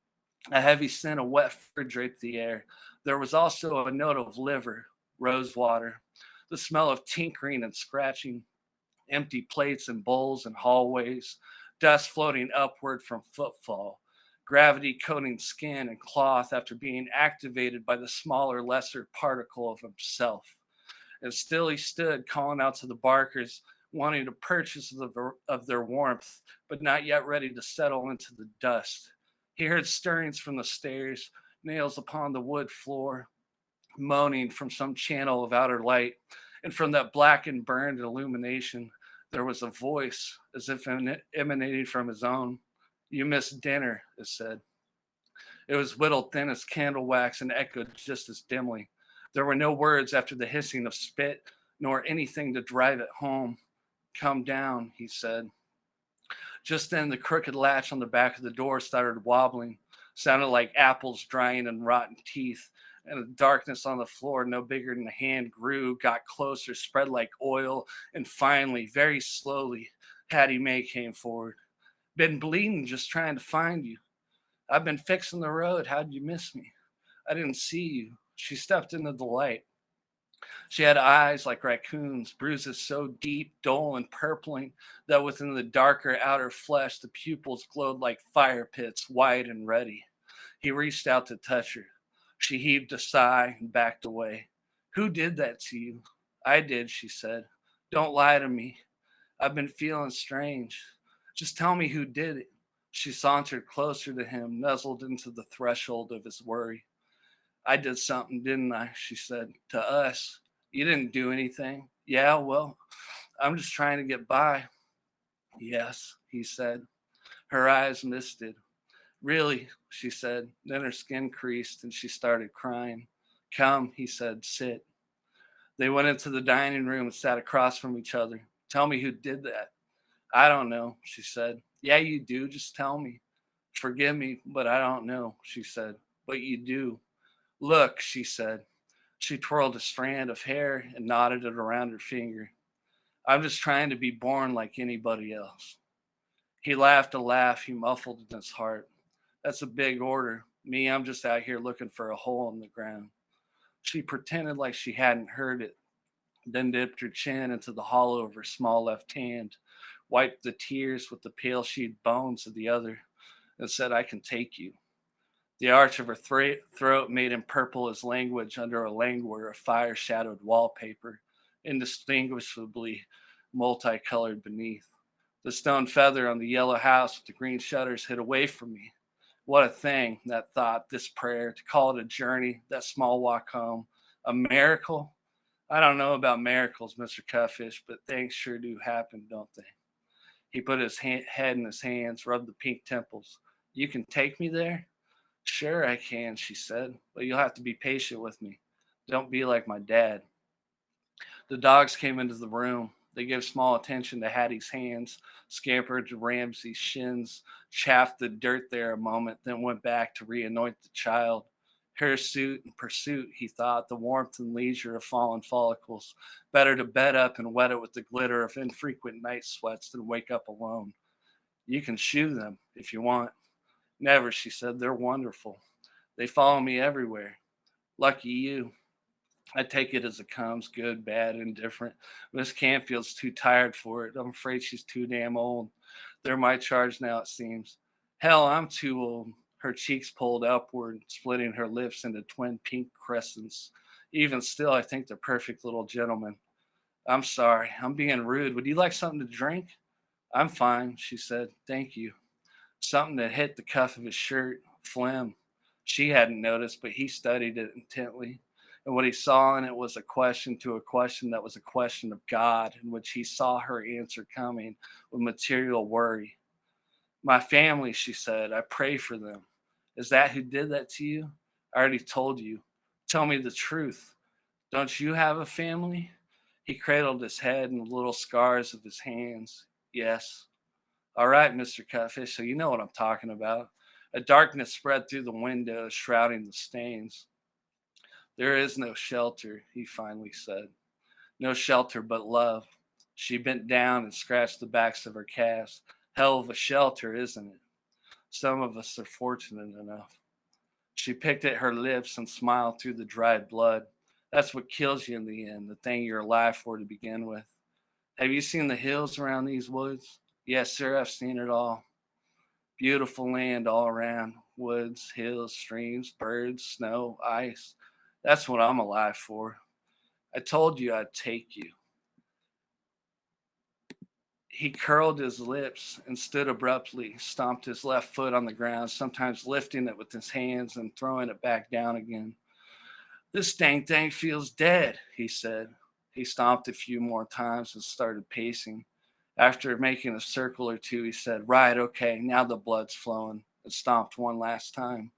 a heavy scent of wet fur draped the air. There was also a note of liver, rose water, the smell of tinkering and scratching, empty plates and bowls and hallways, dust floating upward from footfall, gravity coating skin and cloth after being activated by the smaller, lesser particle of himself. And still he stood, calling out to the barkers, wanting to purchase of their warmth, but not yet ready to settle into the dust. He heard stirrings from the stairs, nails upon the wood floor, moaning from some channel of outer light, and from that black and burned illumination, there was a voice, as if emanating from his own. You missed dinner, it said. It was whittled thin as candle wax and echoed just as dimly. There were no words after the hissing of spit, nor anything to drive it home. Come down, he said. Just then, the crooked latch on the back of the door started wobbling, sounded like apples drying and rotten teeth, and the darkness on the floor, no bigger than a hand, grew, got closer, spread like oil, and finally, very slowly, Hattie Mae came forward. Been bleeding just trying to find you. I've been fixing the road. How'd you miss me? I didn't see you. She stepped into the light. She had eyes like raccoons, bruises so deep, dull, and purpling that within the darker outer flesh, the pupils glowed like fire pits, wide and ready. He reached out to touch her. She heaved a sigh and backed away. Who did that to you? I did, she said. Don't lie to me. I've been feeling strange. Just tell me who did it. She sauntered closer to him, nuzzled into the threshold of his worry. I did something, didn't I? She said. To us. You didn't do anything. Yeah, well, I'm just trying to get by. Yes, he said. Her eyes misted. Really, she said. Then her skin creased and she started crying. Come, he said, sit. They went into the dining room and sat across from each other. Tell me who did that. I don't know, she said. Yeah, you do. Just tell me. Forgive me, but I don't know, she said. But you do. Look, she said. She twirled a strand of hair and knotted it around her finger. I'm just trying to be born like anybody else. He laughed a laugh he muffled in his heart. That's a big order. Me, I'm just out here looking for a hole in the ground. She pretended like she hadn't heard it, then dipped her chin into the hollow of her small left hand, wiped the tears with the pale sheet bones of the other, and said, I can take you. The arch of her throat made him purple as language under a languor of fire-shadowed wallpaper, indistinguishably multicolored beneath. The stone feather on the yellow house with the green shutters hid away from me. What a thing, that thought, this prayer, to call it a journey, that small walk home. A miracle? I don't know about miracles, Mr. Cutfish, but things sure do happen, don't they? He put his head in his hands, rubbed the pink temples. You can take me there? Sure I can, she said, but you'll have to be patient with me. Don't be like my dad. The dogs came into the room. They gave small attention to Hattie's hands, scampered to Ramsey's shins, chaffed the dirt there a moment, then went back to reanoint the child. Hirsute and pursuit, he thought, the warmth and leisure of fallen follicles. Better to bed up and wet it with the glitter of infrequent night sweats than wake up alone. You can shoo them if you want. Never, she said. They're wonderful. They follow me everywhere. Lucky you. I take it as it comes, good, bad, indifferent. Miss Canfield's too tired for it. I'm afraid she's too damn old. They're my charge now, it seems. Hell, I'm too old. Her cheeks pulled upward, splitting her lips into twin pink crescents. Even still, I think they're perfect little gentlemen. I'm sorry, I'm being rude. Would you like something to drink? I'm fine, she said. Thank you. Something that hit the cuff of his shirt, phlegm. She hadn't noticed, but he studied it intently. And what he saw in it was a question to a question that was a question of God, in which he saw her answer coming with material worry. My family, she said, I pray for them. Is that who did that to you? I already told you. Tell me the truth. Don't you have a family? He cradled his head and the little scars of his hands. Yes. All right, Mr. Cutfish, so you know what I'm talking about. A darkness spread through the window, shrouding the stains. There is no shelter, he finally said. No shelter but love. She bent down and scratched the backs of her calves. Hell of a shelter, isn't it? Some of us are fortunate enough. She picked at her lips and smiled through the dried blood. That's what kills you in the end, the thing you're alive for to begin with. Have you seen the hills around these woods? Yes, sir, I've seen it all. Beautiful land all around. Woods, hills, streams, birds, snow, ice. That's what I'm alive for. I told you I'd take you. He curled his lips and stood abruptly, stomped his left foot on the ground, sometimes lifting it with his hands and throwing it back down again. This dang thing feels dead, he said. He stomped a few more times and started pacing. After making a circle or two, he said, right, okay, now the blood's flowing, and stomped one last time.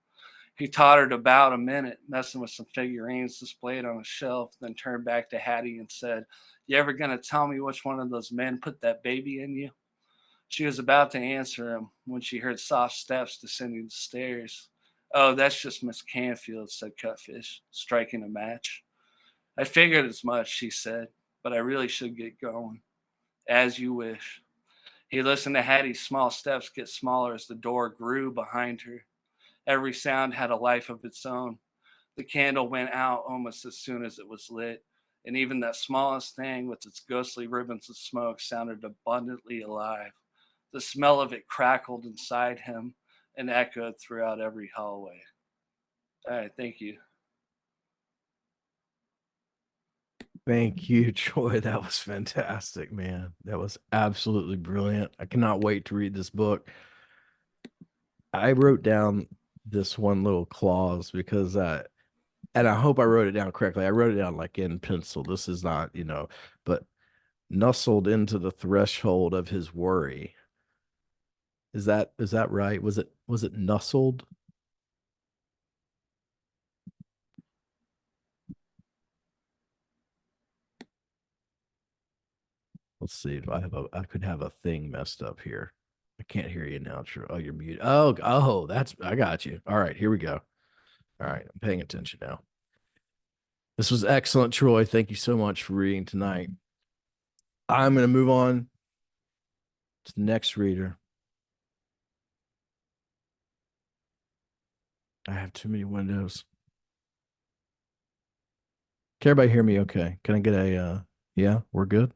He tottered about a minute, messing with some figurines displayed on a shelf, then turned back to Hattie and said, you ever going to tell me which one of those men put that baby in you? She was about to answer him when she heard soft steps descending the stairs. Oh, that's just Miss Canfield, said Cutfish, striking a match. I figured as much, she said, but I really should get going. As you wish. He listened to Hattie's small steps get smaller as the door grew behind her. Every sound had a life of its own. The candle went out almost as soon as it was lit, and even that smallest thing with its ghostly ribbons of smoke sounded abundantly alive. The smell of it crackled inside him and echoed throughout every hallway. All right, thank you. Thank you, Troy. That was fantastic, man. That was absolutely brilliant. I cannot wait to read this book. I wrote down this one little clause because and I hope I wrote it down correctly. I wrote it down like in pencil. This is not, but nestled into the threshold of his worry. Is that right? Was it nestled? Let's see. I could have a thing messed up here. I can't hear you now. Oh, you're muted. Oh, I got you. All right, here we go. All right, I'm paying attention now. This was excellent, Troy. Thank you so much for reading tonight. I'm going to move on to the next reader. I have too many windows. Can everybody hear me okay? Can I get a, yeah, we're good?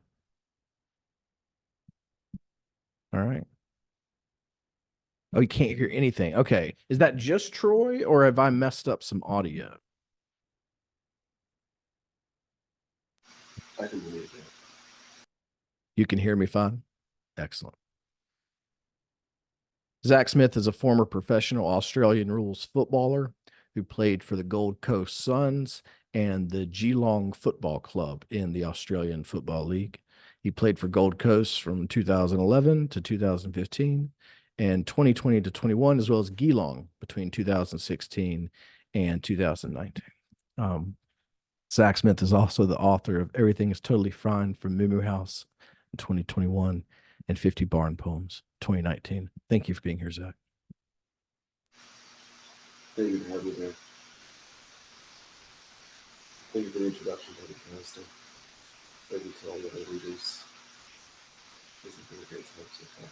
All right. Oh, you can't hear anything. Okay. Is that just Troy or have I messed up some audio? I can believe it. You can hear me fine? Excellent. Zac Smith is a former professional Australian rules footballer who played for the Gold Coast Suns and the Geelong Football Club in the Australian Football League. He played for Gold Coast from 2011 to 2015 and 2020 to 21, as well as Geelong between 2016 and 2019. Zac Smith is also the author of Everything is Totally Fine from Moo Moo House in 2021 and 50 Barn Poems 2019. Thank you for being here, Zac. Thank you for having me there. Thank you for the introduction, Teddy Canister. Thank you to all the other readers. This has been a great time so far.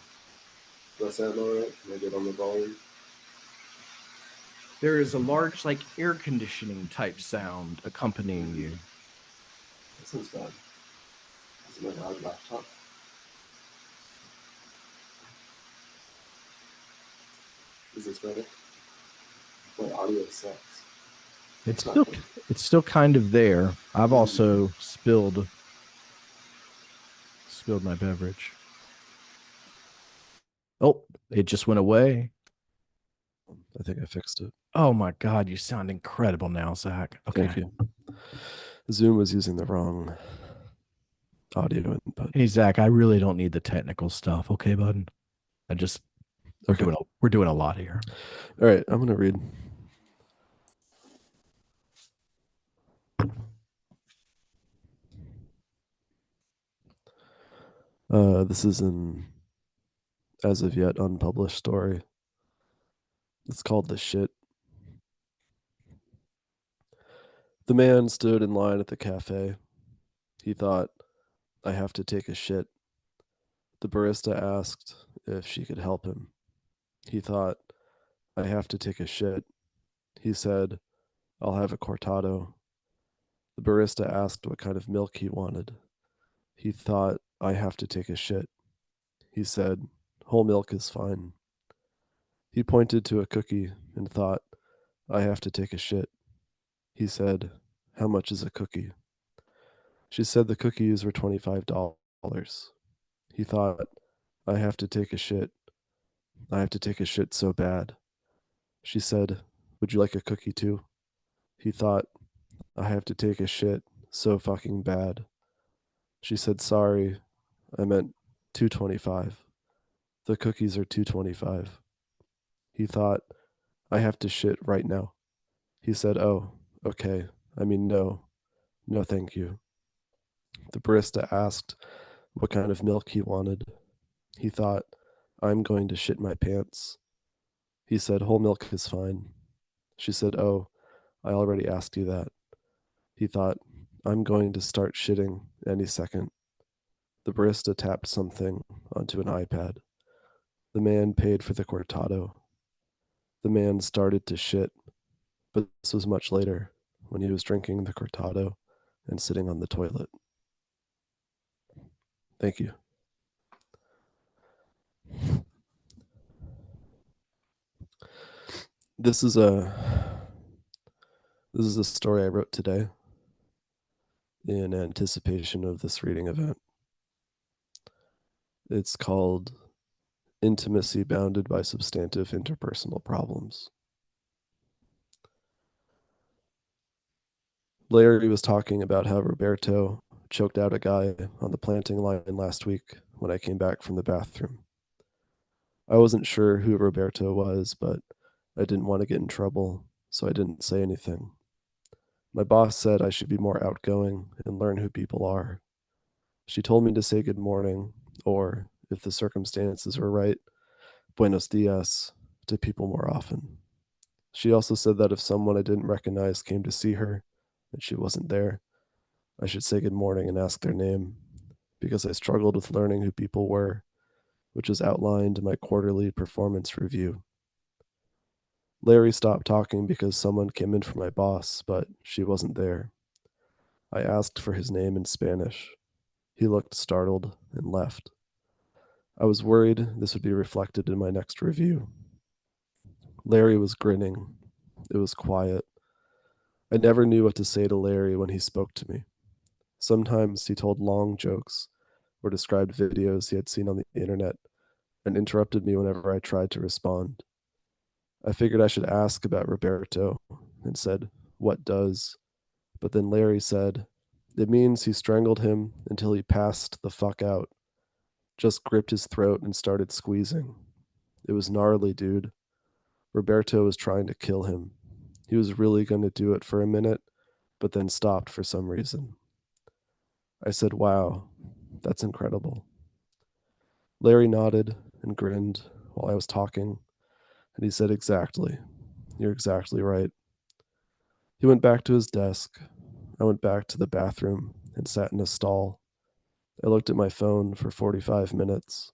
Do I sound all right? Can I get on the volume? There is a large, like, air conditioning type sound accompanying you. That sounds bad. This is my loud laptop. Is this better? My audio sucks. It's still kind of there. I've also spilled my beverage. Oh, it just went away. I think I fixed it. Oh my God, you sound incredible now, Zach. Okay. Thank you. Zoom was using the wrong audio input. Hey Zach, I really don't need the technical stuff. Okay, bud. We're doing a lot here. All right, I'm gonna read. This is an as of yet unpublished story. It's called The Shit. The man stood in line at the cafe. He thought, I have to take a shit. The barista asked if she could help him. He thought, I have to take a shit. He said, I'll have a cortado. The barista asked what kind of milk he wanted. He thought, I have to take a shit. He said, whole milk is fine. He pointed to a cookie and thought, I have to take a shit. He said, how much is a cookie? She said the cookies were $25. He thought, I have to take a shit. I have to take a shit so bad. She said, would you like a cookie too? He thought, I have to take a shit so fucking bad. She said, sorry, I meant $2.25. The cookies are $2.25. He thought, I have to shit right now. He said, oh, okay. I mean, no, thank you. The barista asked what kind of milk he wanted. He thought, I'm going to shit my pants. He said, whole milk is fine. She said, oh, I already asked you that. He thought, I'm going to start shitting any second. The barista tapped something onto an iPad. The man paid for the cortado. The man started to shit, but this was much later, when he was drinking the cortado and sitting on the toilet. Thank you. This is a story I wrote today in anticipation of this reading event. It's called Intimacy Bounded by Substantive Interpersonal Problems. Larry was talking about how Roberto choked out a guy on the planting line last week when I came back from the bathroom. I wasn't sure who Roberto was, but I didn't want to get in trouble, so I didn't say anything. My boss said I should be more outgoing and learn who people are. She told me to say good morning, or, if the circumstances were right, buenos dias, to people more often. She also said that if someone I didn't recognize came to see her and she wasn't there, I should say good morning and ask their name, because I struggled with learning who people were, which was outlined in my quarterly performance review. Larry stopped talking because someone came in for my boss, but she wasn't there. I asked for his name in Spanish. He looked startled and left. I was worried this would be reflected in my next review. Larry was grinning. It was quiet. I never knew what to say to Larry when he spoke to me. Sometimes he told long jokes or described videos he had seen on the internet and interrupted me whenever I tried to respond. I figured I should ask about Roberto and said, what does? But then Larry said, it means he strangled him until he passed the fuck out. Just gripped his throat and started squeezing. It was gnarly, dude. Roberto was trying to kill him. He was really going to do it for a minute, but then stopped for some reason. I said, wow, that's incredible. Larry nodded and grinned while I was talking, and he said, exactly. You're exactly right. He went back to his desk. I went back to the bathroom and sat in a stall. I looked at my phone for 45 minutes.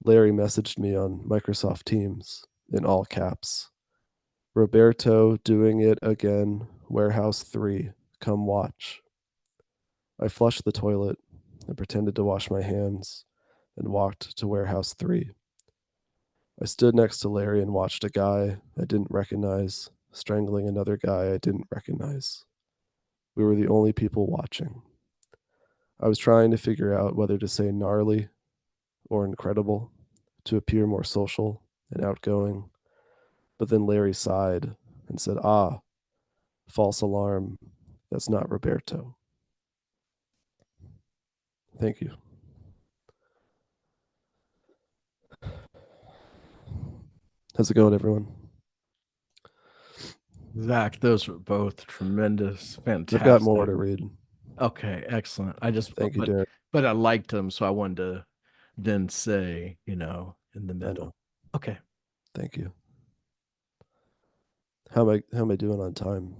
Larry messaged me on Microsoft Teams in all caps. Roberto doing it again, Warehouse 3, come watch. I flushed the toilet and pretended to wash my hands and walked to Warehouse 3. I stood next to Larry and watched a guy I didn't recognize strangling another guy I didn't recognize. We were the only people watching. I was trying to figure out whether to say gnarly or incredible to appear more social and outgoing, but then Larry sighed and said, "Ah, false alarm. That's not Roberto." Thank you. How's it going, everyone? Zach, those were both tremendous, fantastic. I've got more to read. Okay, excellent. I just Thank you, Derek. but I liked them, so I wanted to then say, in the I middle. know. Okay. Thank you. How am I doing on time?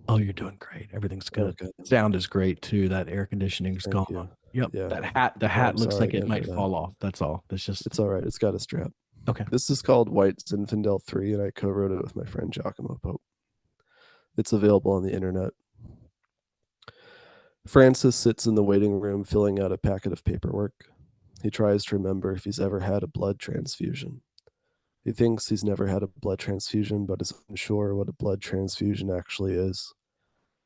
Oh, you're doing great. Everything's good. Okay. Sound is great too. That air conditioning's Thank gone. you. Yep. Yeah. The hat I'm looks sorry like it again might for that. fall off. That's all. It's all right. It's got a strap. Okay. This is called White Zinfandel 3, and I co-wrote it with my friend Giacomo Pope. It's available on the internet. Francis sits in the waiting room filling out a packet of paperwork. He tries to remember if he's ever had a blood transfusion. He thinks he's never had a blood transfusion, but is unsure what a blood transfusion actually is.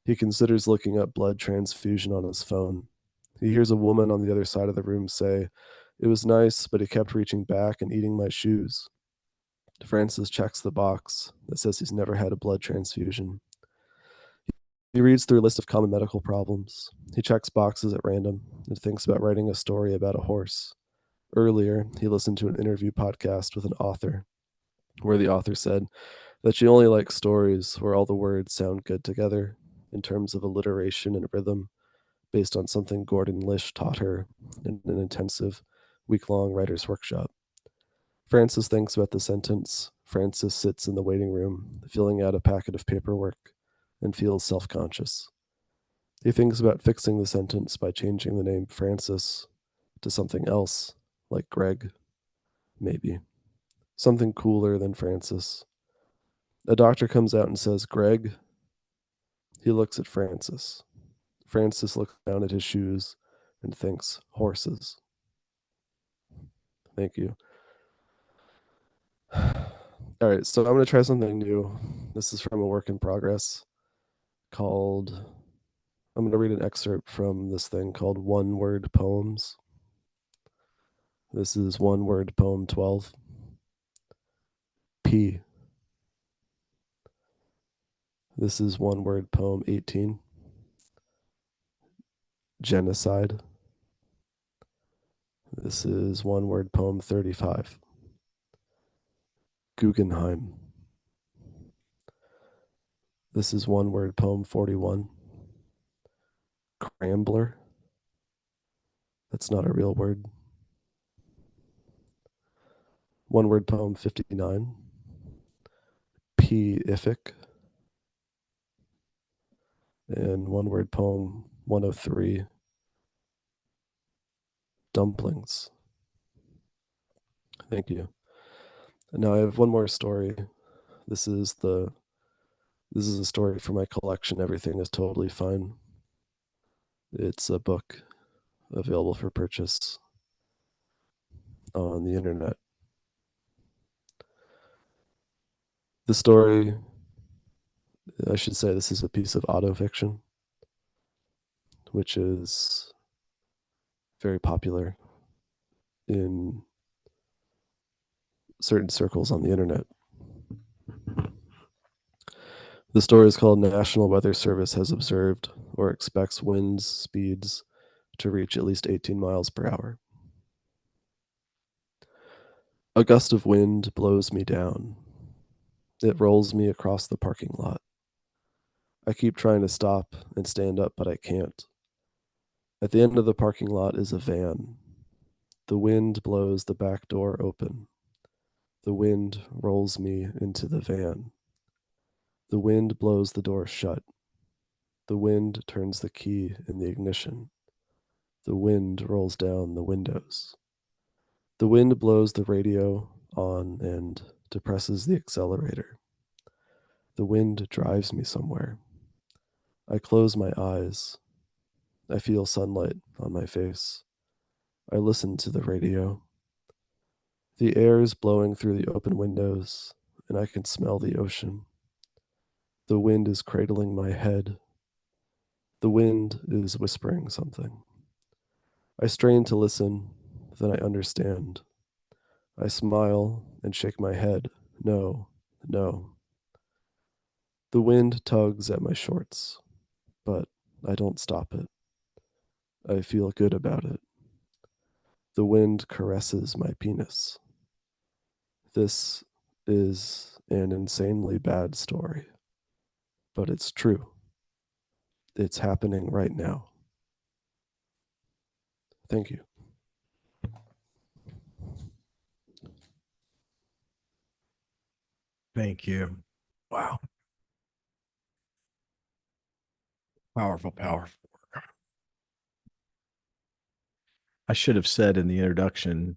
He considers looking up blood transfusion on his phone. He hears a woman on the other side of the room say, "It was nice, but he kept reaching back and eating my shoes." Francis checks the box that says he's never had a blood transfusion. He reads through a list of common medical problems. He checks boxes at random and thinks about writing a story about a horse. Earlier, he listened to an interview podcast with an author where the author said that she only likes stories where all the words sound good together in terms of alliteration and rhythm, based on something Gordon Lish taught her in an intensive week-long writer's workshop. Francis thinks about the sentence. Francis sits in the waiting room, filling out a packet of paperwork, and feels self-conscious. He thinks about fixing the sentence by changing the name Francis to something else, like Greg, maybe. Something cooler than Francis. A doctor comes out and says, "Greg." He looks at Francis. Francis looks down at his shoes and thinks, "Horses." Thank you. All right, so I'm going to try something new. This is from a work in progress called, I'm going to read an excerpt from this thing called One Word Poems. This is One Word Poem 12. P. This is One Word Poem 18. Genocide. This is One Word Poem 35. Guggenheim. This is One Word Poem 41. Crambler. That's not a real word. One Word Poem 59. P-ific. And One Word Poem 103. Dumplings. Thank you. And now I have one more story. This is a story from my collection, Everything is Totally Fine. It's a book available for purchase on the internet. The story, I should say, this is a piece of autofiction, which is very popular in certain circles on the internet. The story is called National Weather Service has observed or expects wind speeds to reach at least 18 miles per hour. A gust of wind blows me down. It rolls me across the parking lot. I keep trying to stop and stand up, but I can't. At the end of the parking lot is a van. The wind blows the back door open. The wind rolls me into the van. The wind blows the door shut. The wind turns the key in the ignition. The wind rolls down the windows. The wind blows the radio on and depresses the accelerator. The wind drives me somewhere. I close my eyes. I feel sunlight on my face. I listen to the radio. The air is blowing through the open windows, and I can smell the ocean. The wind is cradling my head. The wind is whispering something. I strain to listen, then I understand. I smile and shake my head. No, no. The wind tugs at my shorts, but I don't stop it. I feel good about it. The wind caresses my penis. This is an insanely bad story, but it's true. It's happening right now. Thank you. Thank you. Wow. Powerful, powerful work. I should have said in the introduction,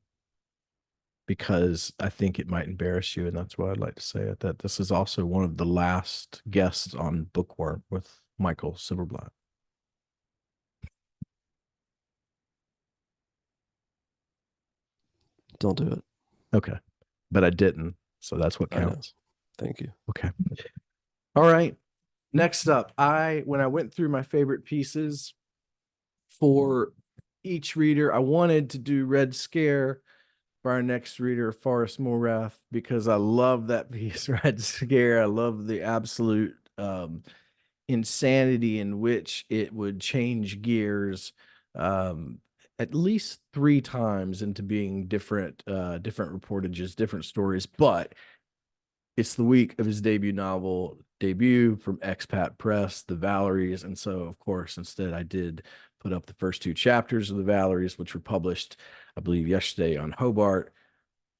because I think it might embarrass you, and that's why I'd like to say it, that this is also one of the last guests on Bookworm with Michael Silverblatt. Don't do it. Okay. But I didn't, so that's what I know. counts. Thank you. Okay. All right. Next up, when I went through my favorite pieces for each reader, I wanted to do Red Scare for our next reader, Forrest Muelrath, because I love that piece, Red Scare. I love the absolute insanity in which it would change gears at least 3 times into being different reportages, different stories. But it's the week of his debut from Expat Press, The Valeries. And so, of course, instead I did put up the first 2 chapters of The Valeries, which were published, I believe, yesterday on Hobart.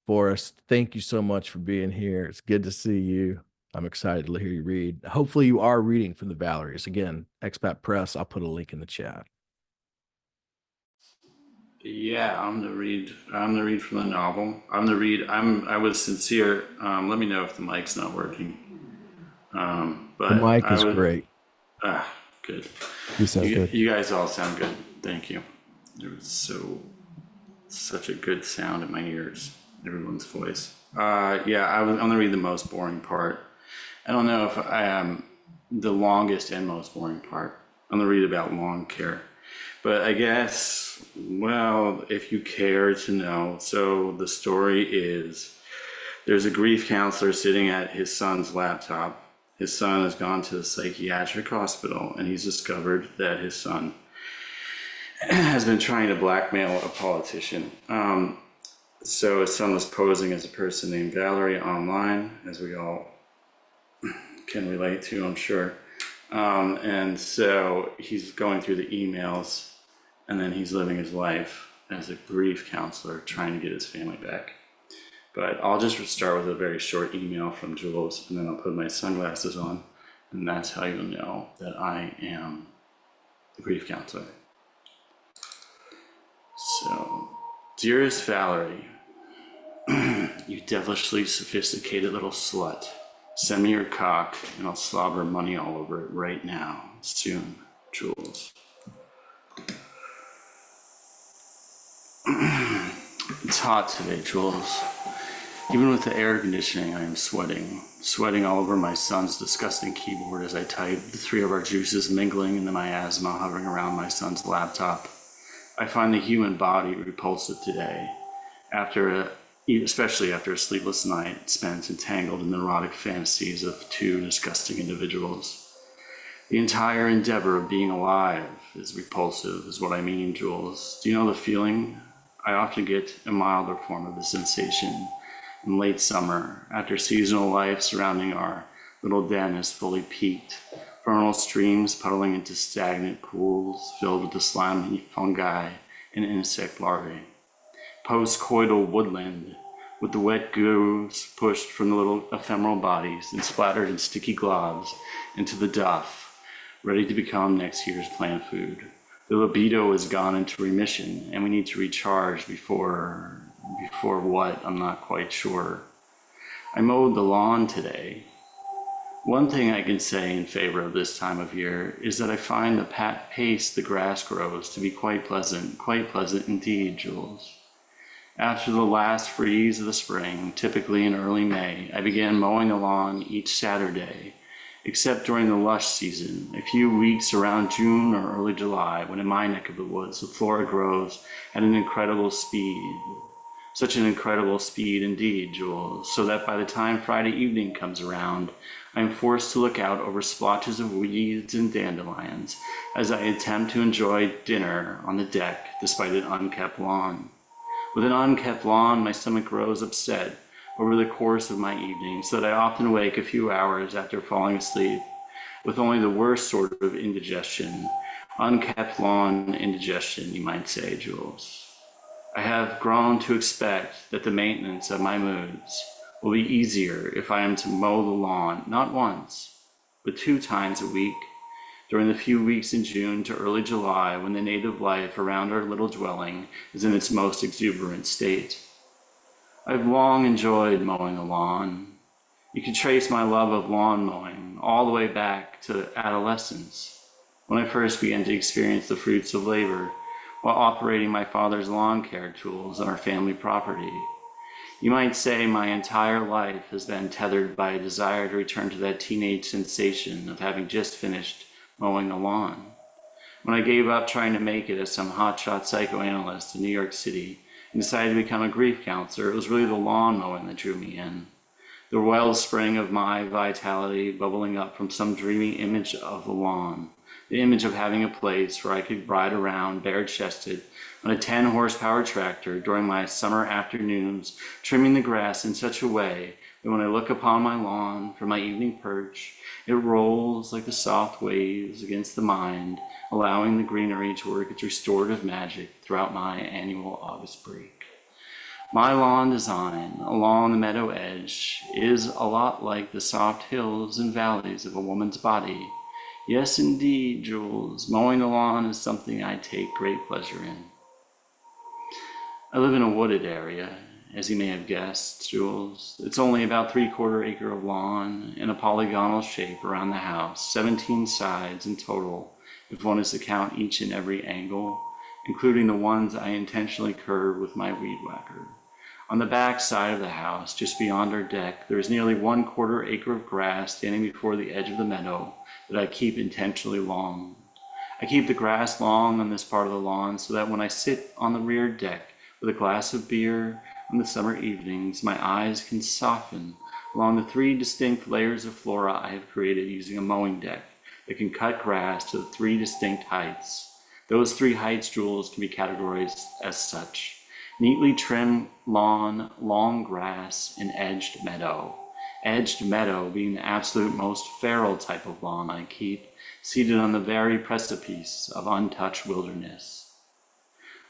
Forrest, thank you so much for being here. It's good to see you. I'm excited to hear you read. Hopefully you are reading from The Valeries. Again, Expat Press, I'll put a link in the chat. Yeah, I'm gonna read from the novel. I was sincere. Let me know if the mic's not working. But The mic I is was, great. Good. You sound good. You guys all sound good. Thank you. It was such a good sound in my ears. Everyone's voice. Yeah, I'm gonna read the most boring part. I don't know if I am the longest and most boring part. I'm gonna read about lawn care. But I guess, well, if you care to know, so the story is there's a grief counselor sitting at his son's laptop. His son has gone to the psychiatric hospital and he's discovered that his son has been trying to blackmail a politician. So his son was posing as a person named Valerie online, as we all can relate to, I'm sure. And so he's going through the emails, and then he's living his life as a grief counselor trying to get his family back. But I'll just start with a very short email from Jules, and then I'll put my sunglasses on, and that's how you'll know that I am the grief counselor. So, dearest Valerie, you devilishly sophisticated little slut. Send me your cock, and I'll slobber money all over it right now. Soon, Jules. It's hot today, Jules. Even with the air conditioning, I am sweating all over my son's disgusting keyboard as I type, the 3 of our juices mingling and the miasma hovering around my son's laptop. I find the human body repulsive today, especially after a sleepless night spent entangled in the erotic fantasies of 2 disgusting individuals. The entire endeavor of being alive is repulsive, is what I mean, Jules. Do you know the feeling? I often get a milder form of the sensation in late summer, after seasonal life surrounding our little den is fully peaked, vernal streams puddling into stagnant pools filled with the slimy fungi and insect larvae. Post-coital woodland, with the wet goos pushed from the little ephemeral bodies and splattered in sticky globs into the duff, ready to become next year's plant food. The libido has gone into remission, and we need to recharge before what, I'm not quite sure. I mowed the lawn today. One thing I can say in favor of this time of year is that I find the pace the grass grows to be quite pleasant indeed, Jules. After the last freeze of the spring, typically in early May, I began mowing the lawn each Saturday, except during the lush season, a few weeks around June or early July, when in my neck of the woods, the flora grows at an incredible speed. Such an incredible speed indeed, Jules, so that by the time Friday evening comes around, I am forced to look out over splotches of weeds and dandelions as I attempt to enjoy dinner on the deck despite an unkept lawn. With an unkept lawn, my stomach grows upset over the course of my evening, so that I often wake a few hours after falling asleep with only the worst sort of indigestion. Unkept lawn indigestion, you might say, Jules. I have grown to expect that the maintenance of my moods will be easier if I am to mow the lawn not once, but 2 times a week during the few weeks in June to early July when the native life around our little dwelling is in its most exuberant state. I've long enjoyed mowing the lawn. You can trace my love of lawn mowing all the way back to adolescence, when I first began to experience the fruits of labor while operating my father's lawn care tools on our family property. You might say my entire life has been tethered by a desire to return to that teenage sensation of having just finished mowing the lawn. When I gave up trying to make it as some hotshot psychoanalyst in New York City and decided to become a grief counselor, it was really the lawn mowing that drew me in. The wellspring of my vitality bubbling up from some dreamy image of the lawn. The image of having a place where I could ride around bare-chested on a 10-horsepower tractor during my summer afternoons, trimming the grass in such a way that when I look upon my lawn from my evening perch, it rolls like the soft waves against the mind, allowing the greenery to work its restorative magic throughout my annual August break. My lawn design along the meadow edge is a lot like the soft hills and valleys of a woman's body. Yes, indeed, Jules, mowing the lawn is something I take great pleasure in. I live in a wooded area, as you may have guessed, Jules. It's only about 3/4 acre of lawn in a polygonal shape around the house, 17 sides in total, if one is to count each and every angle, including the ones I intentionally curve with my weed whacker. On the back side of the house, just beyond our deck, there is nearly 1/4 acre of grass standing before the edge of the meadow that I keep intentionally long. I keep the grass long on this part of the lawn so that when I sit on the rear deck with a glass of beer on the summer evenings, my eyes can soften along the 3 distinct layers of flora I have created using a mowing deck that can cut grass to the 3 distinct heights. Those 3 heights, Jules, can be categorized as such: neatly trimmed lawn, long grass, and edged meadow. Edged meadow being the absolute most feral type of lawn I keep, seated on the very precipice of untouched wilderness.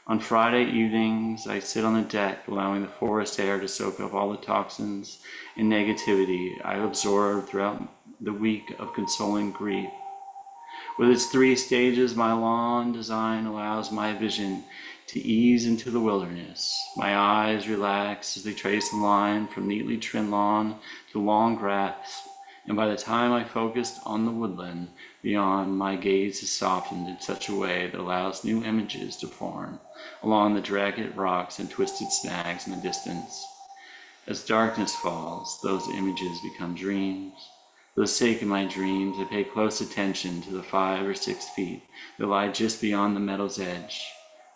On Friday evenings, I sit on the deck, allowing the forest air to soak up all the toxins and negativity I absorb throughout the week of consoling grief. With its 3 stages, my lawn design allows my vision to ease into the wilderness. My eyes relax as they trace the line from neatly trimmed lawn to long grass, and by the time I focused on the woodland beyond, my gaze is softened in such a way that allows new images to form along the jagged rocks and twisted snags in the distance. As darkness falls, those images become dreams. For the sake of my dreams, I pay close attention to the 5 or 6 feet that lie just beyond the meadow's edge.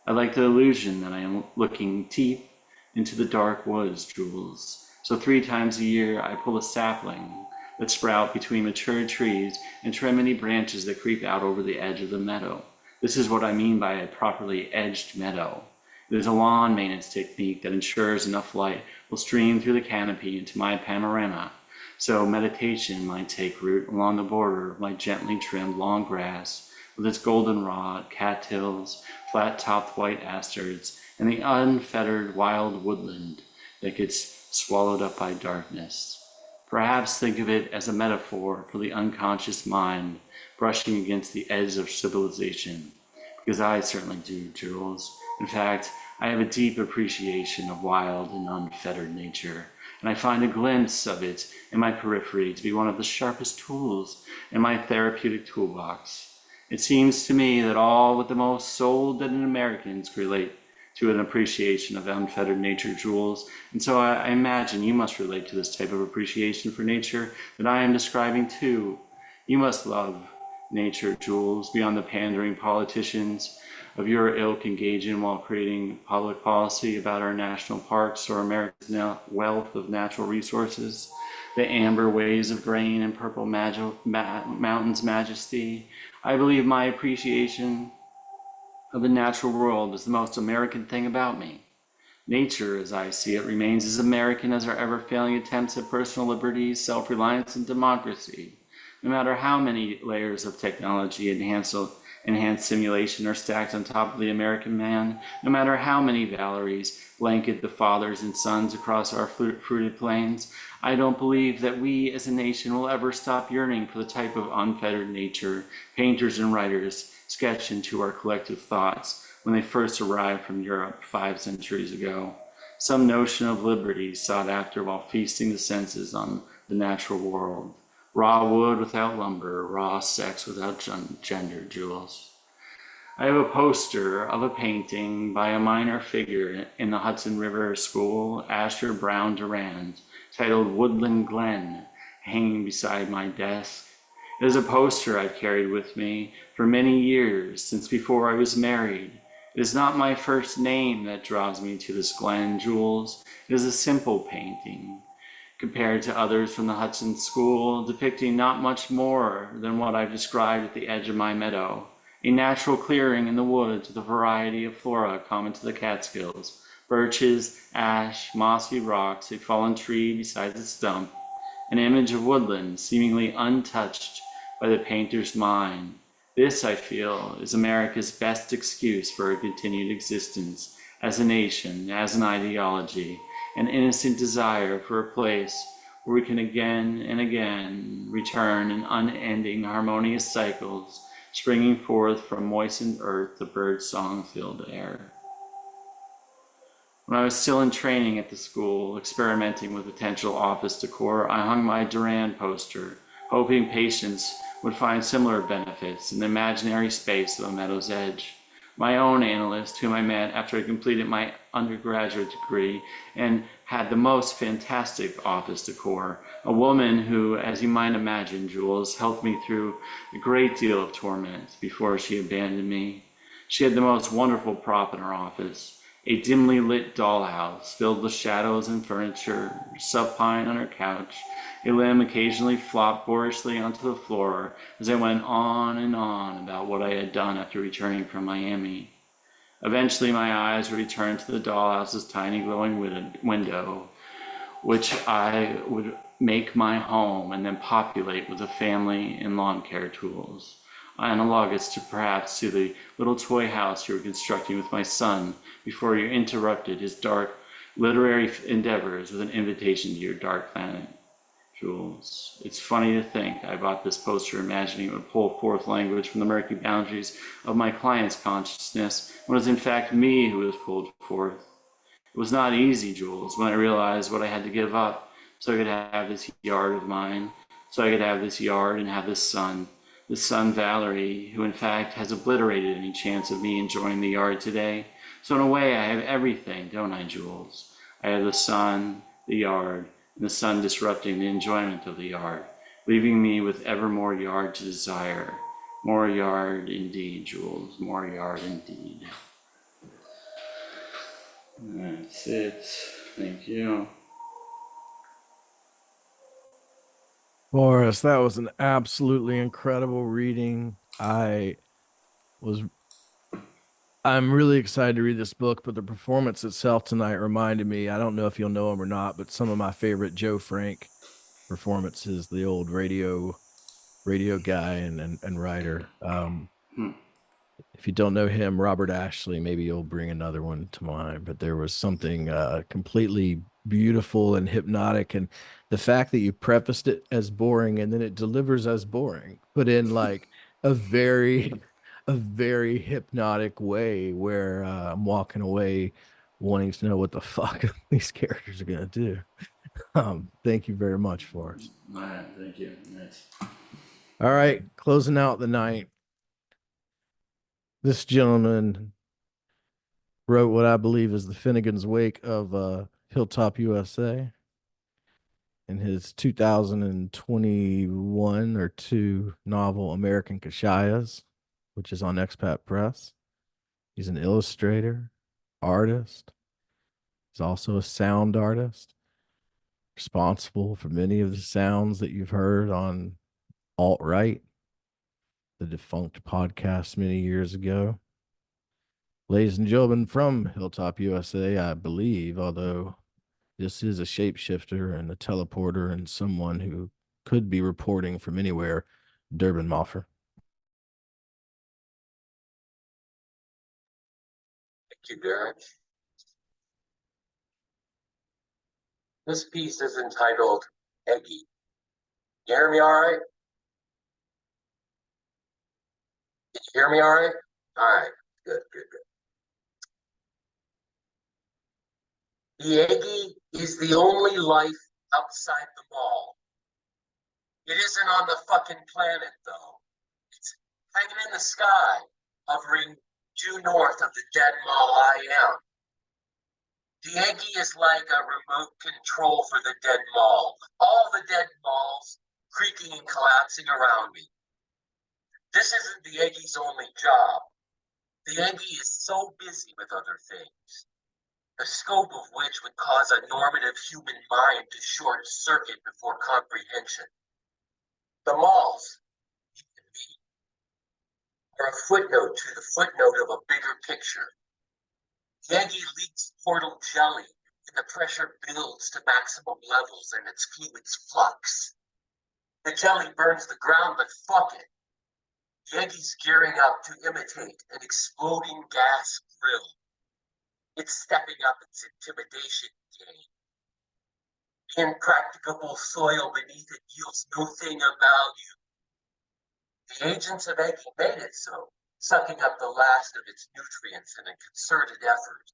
I like the illusion that I am looking deep into the dark woods, Jules. So 3 times a year, I pull a sapling that sprout between mature trees and trim any branches that creep out over the edge of the meadow. This is what I mean by a properly edged meadow. It is a lawn maintenance technique that ensures enough light will stream through the canopy into my panorama, so meditation might take root along the border of my gently trimmed long grass with its goldenrod, cattails, flat-topped white asters, and the unfettered wild woodland that gets swallowed up by darkness. Perhaps think of it as a metaphor for the unconscious mind brushing against the edge of civilization, because I certainly do, Jules. In fact, I have a deep appreciation of wild and unfettered nature, and I find a glimpse of it in my periphery to be one of the sharpest tools in my therapeutic toolbox. It seems to me that all but the most soul-deadened Americans relate to an appreciation of unfettered nature, Jules, and so I imagine you must relate to this type of appreciation for nature that I am describing too. You must love nature, Jules, beyond the pandering politicians of your ilk engage in while creating public policy about our national parks or America's wealth of natural resources, the amber waves of grain and purple mountains' majesty. I believe my appreciation of the natural world is the most American thing about me. Nature, as I see it, remains as American as our ever-failing attempts at personal liberties, self-reliance, and democracy. No matter how many layers of technology enhanced simulation are stacked on top of the American man, no matter how many Valeries blanket the fathers and sons across our fruited plains, I don't believe that we as a nation will ever stop yearning for the type of unfettered nature painters and writers sketched into our collective thoughts when they first arrived from Europe 5 centuries ago. Some notion of liberty sought after while feasting the senses on the natural world. Raw wood without lumber, raw sex without gender, Jules. I have a poster of a painting by a minor figure in the Hudson River School, Asher Brown Durand, titled Woodland Glen, hanging beside my desk. It is a poster I've carried with me for many years, since before I was married. It is not my first name that draws me to this glen, Jules. It is a simple painting, compared to others from the Hudson School, depicting not much more than what I've described at the edge of my meadow. A natural clearing in the woods with a variety of flora common to the Catskills. Birches, ash, mossy rocks, a fallen tree beside the stump. An image of woodland seemingly untouched by the painter's mind. This, I feel, is America's best excuse for a continued existence as a nation, as an ideology, an innocent desire for a place where we can again and again return in unending harmonious cycles, springing forth from moistened earth the bird-song-filled air. When I was still in training at the school, experimenting with potential office decor, I hung my Durand poster, hoping patients would find similar benefits in the imaginary space of a meadow's edge. My own analyst, whom I met after I completed my undergraduate degree and had the most fantastic office decor, a woman who, as you might imagine, Jules, helped me through a great deal of torment before she abandoned me. She had the most wonderful prop in her office, a dimly lit dollhouse filled with shadows and furniture, supine on her couch. A limb occasionally flopped boorishly onto the floor as I went on and on about what I had done after returning from Miami. Eventually, my eyes returned to the dollhouse's tiny glowing window, which I would make my home and then populate with a family and lawn care tools, analogous to perhaps to the little toy house you were constructing with my son before you interrupted his dark literary endeavors with an invitation to your dark planet. Jules, it's funny to think I bought this poster imagining it would pull forth language from the murky boundaries of my client's consciousness, when it was in fact me who was pulled forth. It was not easy, Jules, when I realized what I had to give up so I could have this yard of mine, so I could have this yard and have this son Valerie, who in fact has obliterated any chance of me enjoying the yard today. So in a way, I have everything, don't I, Jules? I have the sun, the yard, and the sun disrupting the enjoyment of the yard, leaving me with ever more yard to desire. More yard indeed, Jules, more yard indeed. That's it. Thank you. Forrest, that was an absolutely incredible reading. I'm really excited to read this book, but the performance itself tonight reminded me, I don't know if you'll know him or not, but some of my favorite Joe Frank performances, the old radio guy and writer. If you don't know him, Robert Ashley, maybe you'll bring another one to mind, but there was something completely beautiful and hypnotic. And the fact that you prefaced it as boring and then it delivers as boring, but in like a very hypnotic way where I'm walking away wanting to know what the fuck these characters are gonna do. Thank you very much, Forrest. All right, thank you. Nice. All right, closing out the night. This gentleman wrote what I believe is the Finnegan's Wake of Hilltop USA in his 2021 or 2 novel American Kashayas, which is on Expat Press. He's an illustrator, artist. He's also a sound artist, responsible for many of the sounds that you've heard on Alt-Right, the defunct podcast many years ago. Ladies and gentlemen, from Hilltop USA, I believe, although this is a shapeshifter and a teleporter and someone who could be reporting from anywhere, Durbin Moffer. Thank you, Derek. This piece is entitled Eggy. You hear me all right? Can you hear me all right? All right, good. The Eggy is the only life outside the mall. It isn't on the fucking planet, though. It's hanging in the sky, hovering due north of the dead mall I am. The Eggy is like a remote control for the dead mall. All the dead malls creaking and collapsing around me. This isn't the Eggy's only job. The Eggy is so busy with other things, the scope of which would cause a normative human mind to short circuit before comprehension. The malls, even me, are a footnote to the footnote of a bigger picture. The Eggy leaks portal jelly and the pressure builds to maximum levels and its fluids flux. The jelly burns the ground, but fuck it. The Eggy's gearing up to imitate an exploding gas grill. It's stepping up its intimidation game. The impracticable soil beneath it yields no thing of value. The agents of Eggy made it so, sucking up the last of its nutrients in a concerted effort.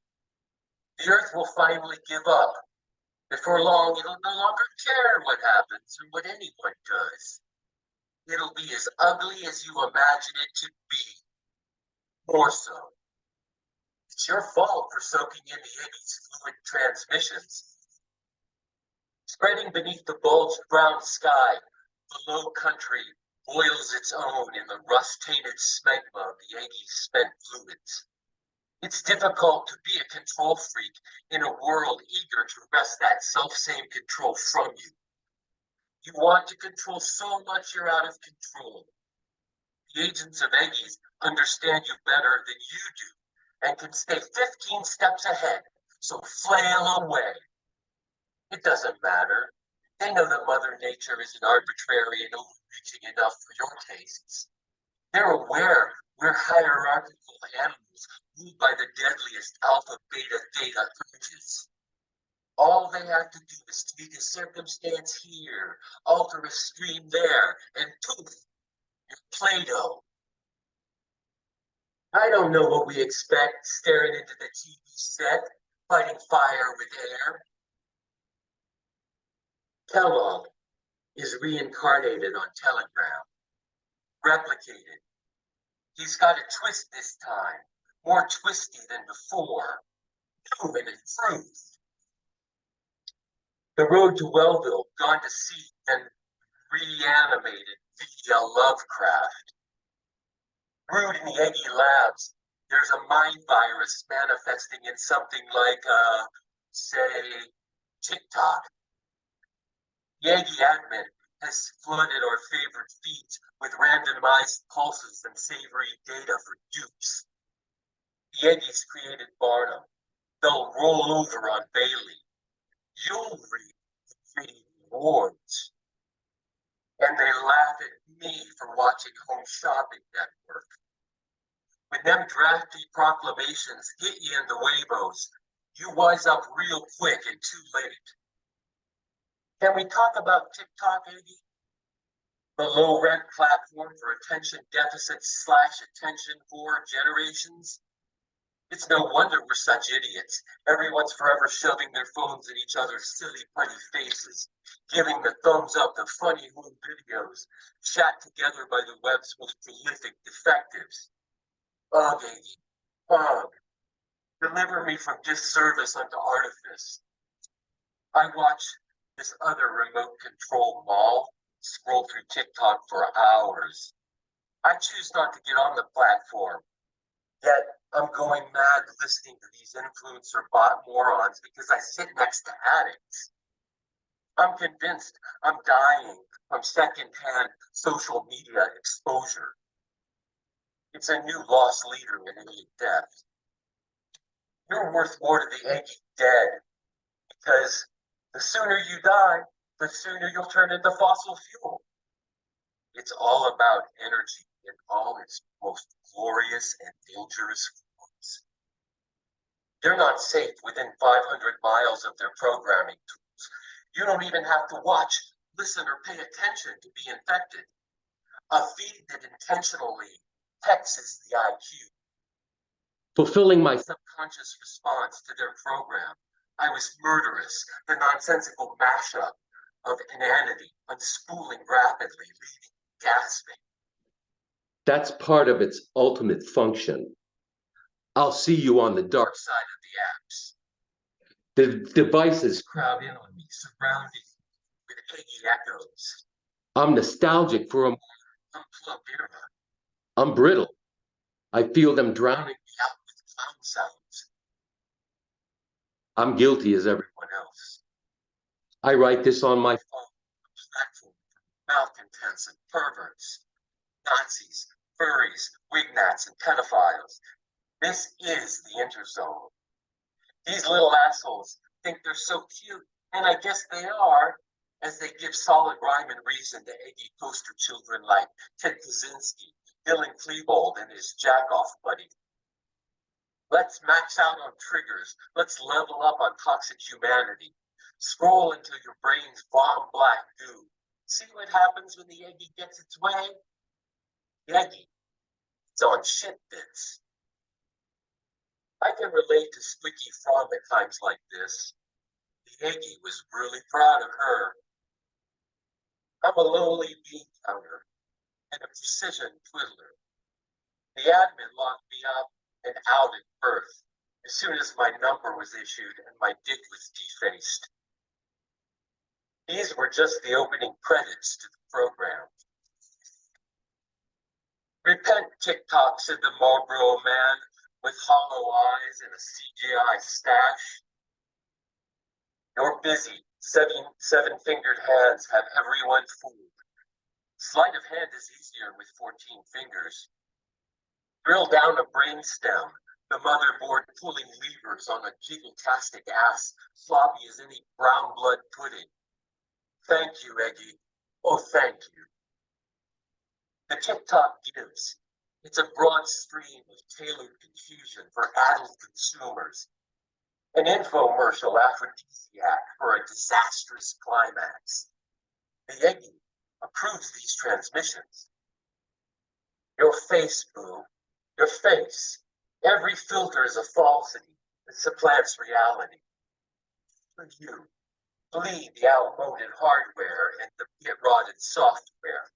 The earth will finally give up. Before long, it'll no longer care what happens or what anyone does. It'll be as ugly as you imagine it to be. More so. It's your fault for soaking in the Eggy's fluid transmissions. Spreading beneath the bulged brown sky, the low country boils its own in the rust-tainted smegma of the Eggy's spent fluids. It's difficult to be a control freak in a world eager to wrest that self-same control from you. You want to control so much you're out of control. The agents of Eggy's understand you better than you do and can stay 15 steps ahead, so flail away. It doesn't matter. They know that Mother Nature isn't arbitrary and overreaching enough for your tastes. They're aware we're hierarchical animals ruled by the deadliest alpha, beta, theta urges. All they have to do is tweak a circumstance here, alter a stream there, and poof, you're Play-Doh. I don't know what we expect staring into the TV set, fighting fire with air. Kellogg is reincarnated on Telegram, replicated. He's got a twist this time, more twisty than before, new and improved. The road to Wellville gone to seed and reanimated via Lovecraft. Brewed in the Eggy labs, there's a mind virus manifesting in something like, say, TikTok. The Eggy admin has flooded our favorite feeds with randomized pulses and savory data for dupes. The Eggy's created Barnum. They'll roll over on Bailey. You'll reap the free rewards. And they laugh at me for watching Home Shopping Network. When them drafty proclamations hit you in the Weibos, you wise up real quick and too late. Can we talk about TikTok, Iggy? The low rent platform for attention deficit / attention whore generations? It's no wonder we're such idiots. Everyone's forever shoving their phones in each other's silly, funny faces, giving the thumbs up to funny home videos, shot together by the web's most prolific defectives. Ugh, Iggy, ugh. Deliver me from disservice unto artifice. I watch this other remote control mall scroll through TikTok for hours. I choose not to get on the platform, yet I'm going mad listening to these influencer bot morons because I sit next to addicts. I'm convinced I'm dying from secondhand social media exposure. It's a new lost leader in any death. You're worth more to the Iggy dead, because the sooner you die, the sooner you'll turn into fossil fuel. It's all about energy in all its most glorious and dangerous forms. They're not safe within 500 miles of their programming tools. You don't even have to watch, listen, or pay attention to be infected. A feed that intentionally hexes the IQ. Fulfilling my subconscious response to their program, I was murderous, the nonsensical mashup of inanity, unspooling rapidly, leading, gasping. That's part of its ultimate function. I'll see you on the dark side of the apps. The devices crowd in on me, surrounding me with Iggy echoes. I'm nostalgic for a more unplugged era. I'm brittle. I feel them drowning me out with clown sounds. I'm guilty as everyone else. I write this on my phone, a platform for malcontents and perverts, Nazis, furries, wignats, and pedophiles. This is the interzone. These little assholes think they're so cute, and I guess they are, as they give solid rhyme and reason to Iggy poster children like Ted Kaczynski, Dylan Klebold, and his jack-off buddy. Let's max out on triggers. Let's level up on toxic humanity. Scroll until your brain's bomb black goo. See what happens when the Iggy gets its way? Iggy, it's on shit bits. I can relate to Squeaky Frog at times like this. The Iggy was really proud of her. I'm a lowly bean counter and a precision twiddler. The admin locked me up and out at birth as soon as my number was issued and my dick was defaced. These were just the opening credits to the program. Repent, TikTok, said the Marlboro man with hollow eyes and a CGI stash. You're busy. Seven-fingered hands have everyone fooled. Sleight of hand is easier with 14 fingers. Drill down a brainstem, the motherboard pulling levers on a giggle-tastic ass, sloppy as any brown blood pudding. Thank you, Iggy. Oh, thank you. The TikTok gives. It's a broad stream of tailored confusion for adult consumers. An infomercial aphrodisiac for a disastrous climax. The Iggy approves these transmissions. Your face, boo. Your face. Every filter is a falsity that supplants reality. For you, bleed the outmoded hardware and the get-rotted software.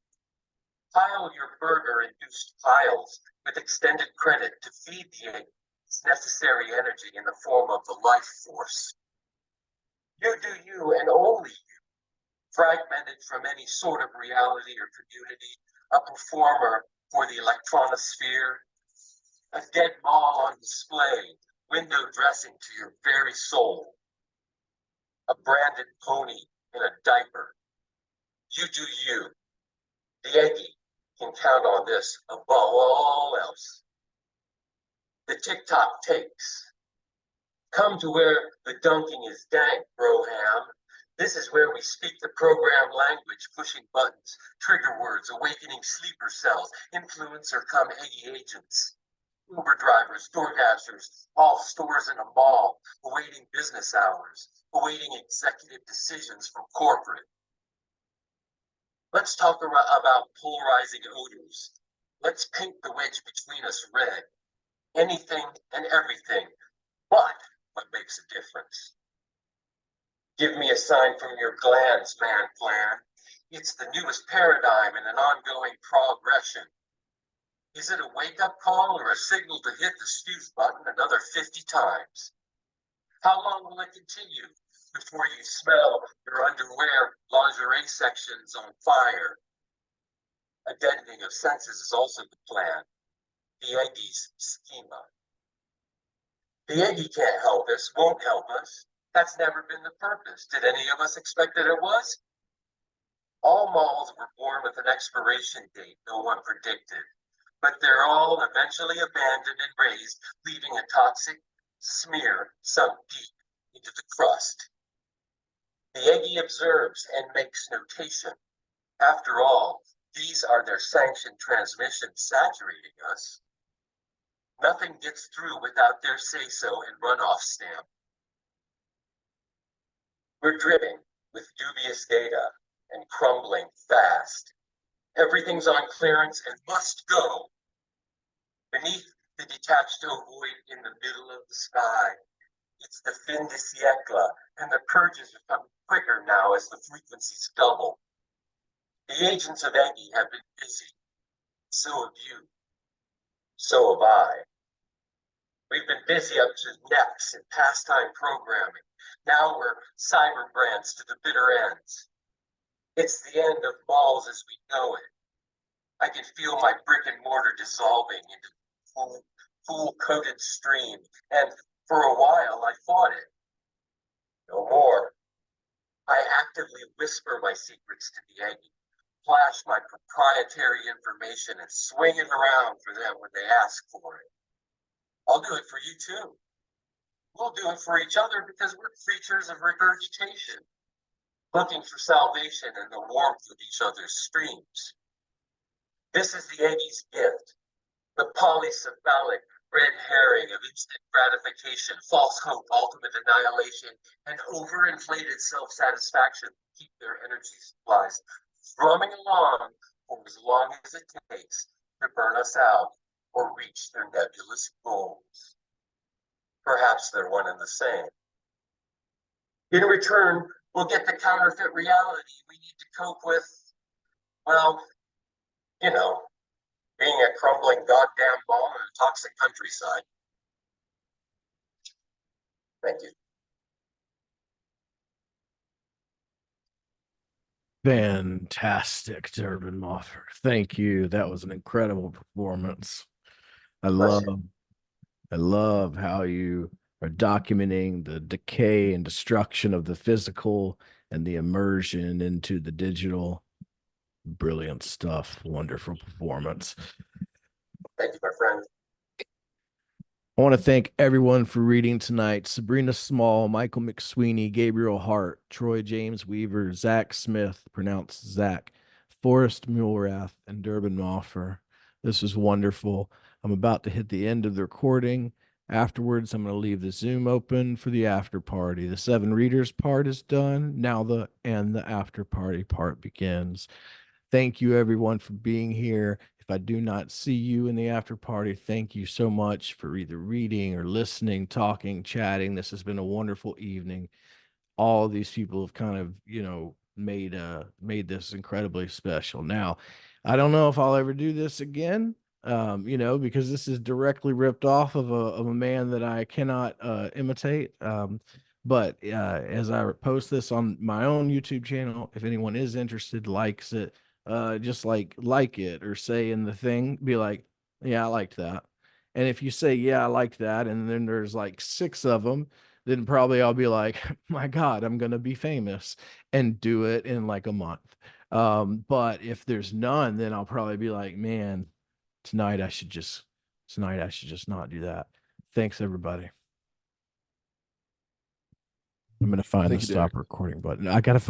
Pile your burger-induced piles with extended credit to feed the Iggy its necessary energy in the form of the life force. You do you and only you, fragmented from any sort of reality or community, a performer for the electronosphere, a dead mall on display, window dressing to your very soul, a branded pony in a diaper. You do you. The Iggy can count on this above all else. The TikTok takes. Come to where the dunking is dank, broham. This is where we speak the program language, pushing buttons, trigger words, awakening sleeper cells, influencer come Iggy agents. Uber drivers, door dashers, all stores in a mall, awaiting business hours, awaiting executive decisions from corporate. Let's talk about polarizing odors. Let's paint the wedge between us red. Anything and everything, but what makes a difference? Give me a sign from your glands, man plan. It's the newest paradigm in an ongoing progression. Is it a wake-up call or a signal to hit the snooze button another 50 times? How long will it continue before you smell your underwear lingerie sections on fire? A deadening of senses is also the plan, the Aggie's schema. The Aggie can't help us, won't help us. That's never been the purpose. Did any of us expect that it was? All malls were born with an expiration date no one predicted, but they're all eventually abandoned and razed, leaving a toxic smear sunk deep into the crust. The Aggie observes and makes notation. After all, these are their sanctioned transmissions saturating us. Nothing gets through without their say-so and runoff stamp. We're dripping with dubious data and crumbling fast. Everything's on clearance and must go. Beneath the detached ovoid in the middle of the sky, it's the fin de siècle, and the purges are coming quicker now as the frequencies double. The agents of Aggie have been busy. So have you. So have I. We've been busy up to necks in pastime programming. Now we're cyber brands to the bitter ends. It's the end of malls as we know it. I can feel my brick and mortar dissolving into fool-coated stream, and for a while I fought it. No more. I actively whisper my secrets to the Aggie, flash my proprietary information, and swing it around for them when they ask for it. I'll do it for you too. We'll do it for each other because we're creatures of regurgitation, looking for salvation in the warmth of each other's streams. This is the Aggie's gift, the polycephalic red herring of instant gratification, false hope, ultimate annihilation, and overinflated self-satisfaction to keep their energy supplies thrumming along for as long as it takes to burn us out or reach their nebulous goals. Perhaps they're one and the same. In return, we'll get the counterfeit reality we need to cope with, well, you know, being a crumbling goddamn ball in a toxic countryside. Thank you. Fantastic, Durbin Moffer. Thank you. That was an incredible performance. I Pleasure. love how you are documenting the decay and destruction of the physical and the immersion into the digital. Brilliant stuff. Wonderful performance. Thank you, my friend. I want to thank everyone for reading tonight. Sabrina Small, Michael McSweeney, Gabriel Hart, Troy James Weaver, Zac Smith, pronounced Zach, Forrest Muelrath, and Durbin Moffer. This was wonderful. I'm about to hit the end of the recording. Afterwards, I'm going to leave the Zoom open for the after party. The 7 readers part is done. Now the after party part begins. Thank you, everyone, for being here. If I do not see you in the after party, thank you so much for either reading or listening, talking, chatting. This has been a wonderful evening. All of these people have kind of, made this incredibly special. Now, I don't know if I'll ever do this again, because this is directly ripped off of a man that I cannot imitate. But as I post this on my own YouTube channel, if anyone is interested, likes it, just like it or say in the thing, be like, yeah, I liked that. And if you say, yeah, I liked that, and then there's like 6 of them, then probably I'll be like, my God, I'm going to be famous, and do it in like a month. But if there's none, then I'll probably be like, man, tonight I should just not do that. Thanks, everybody. I'm gonna find the stop recording button. I got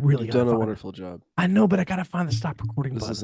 really You've done a wonderful job. I know, but I gotta find the stop recording This button. is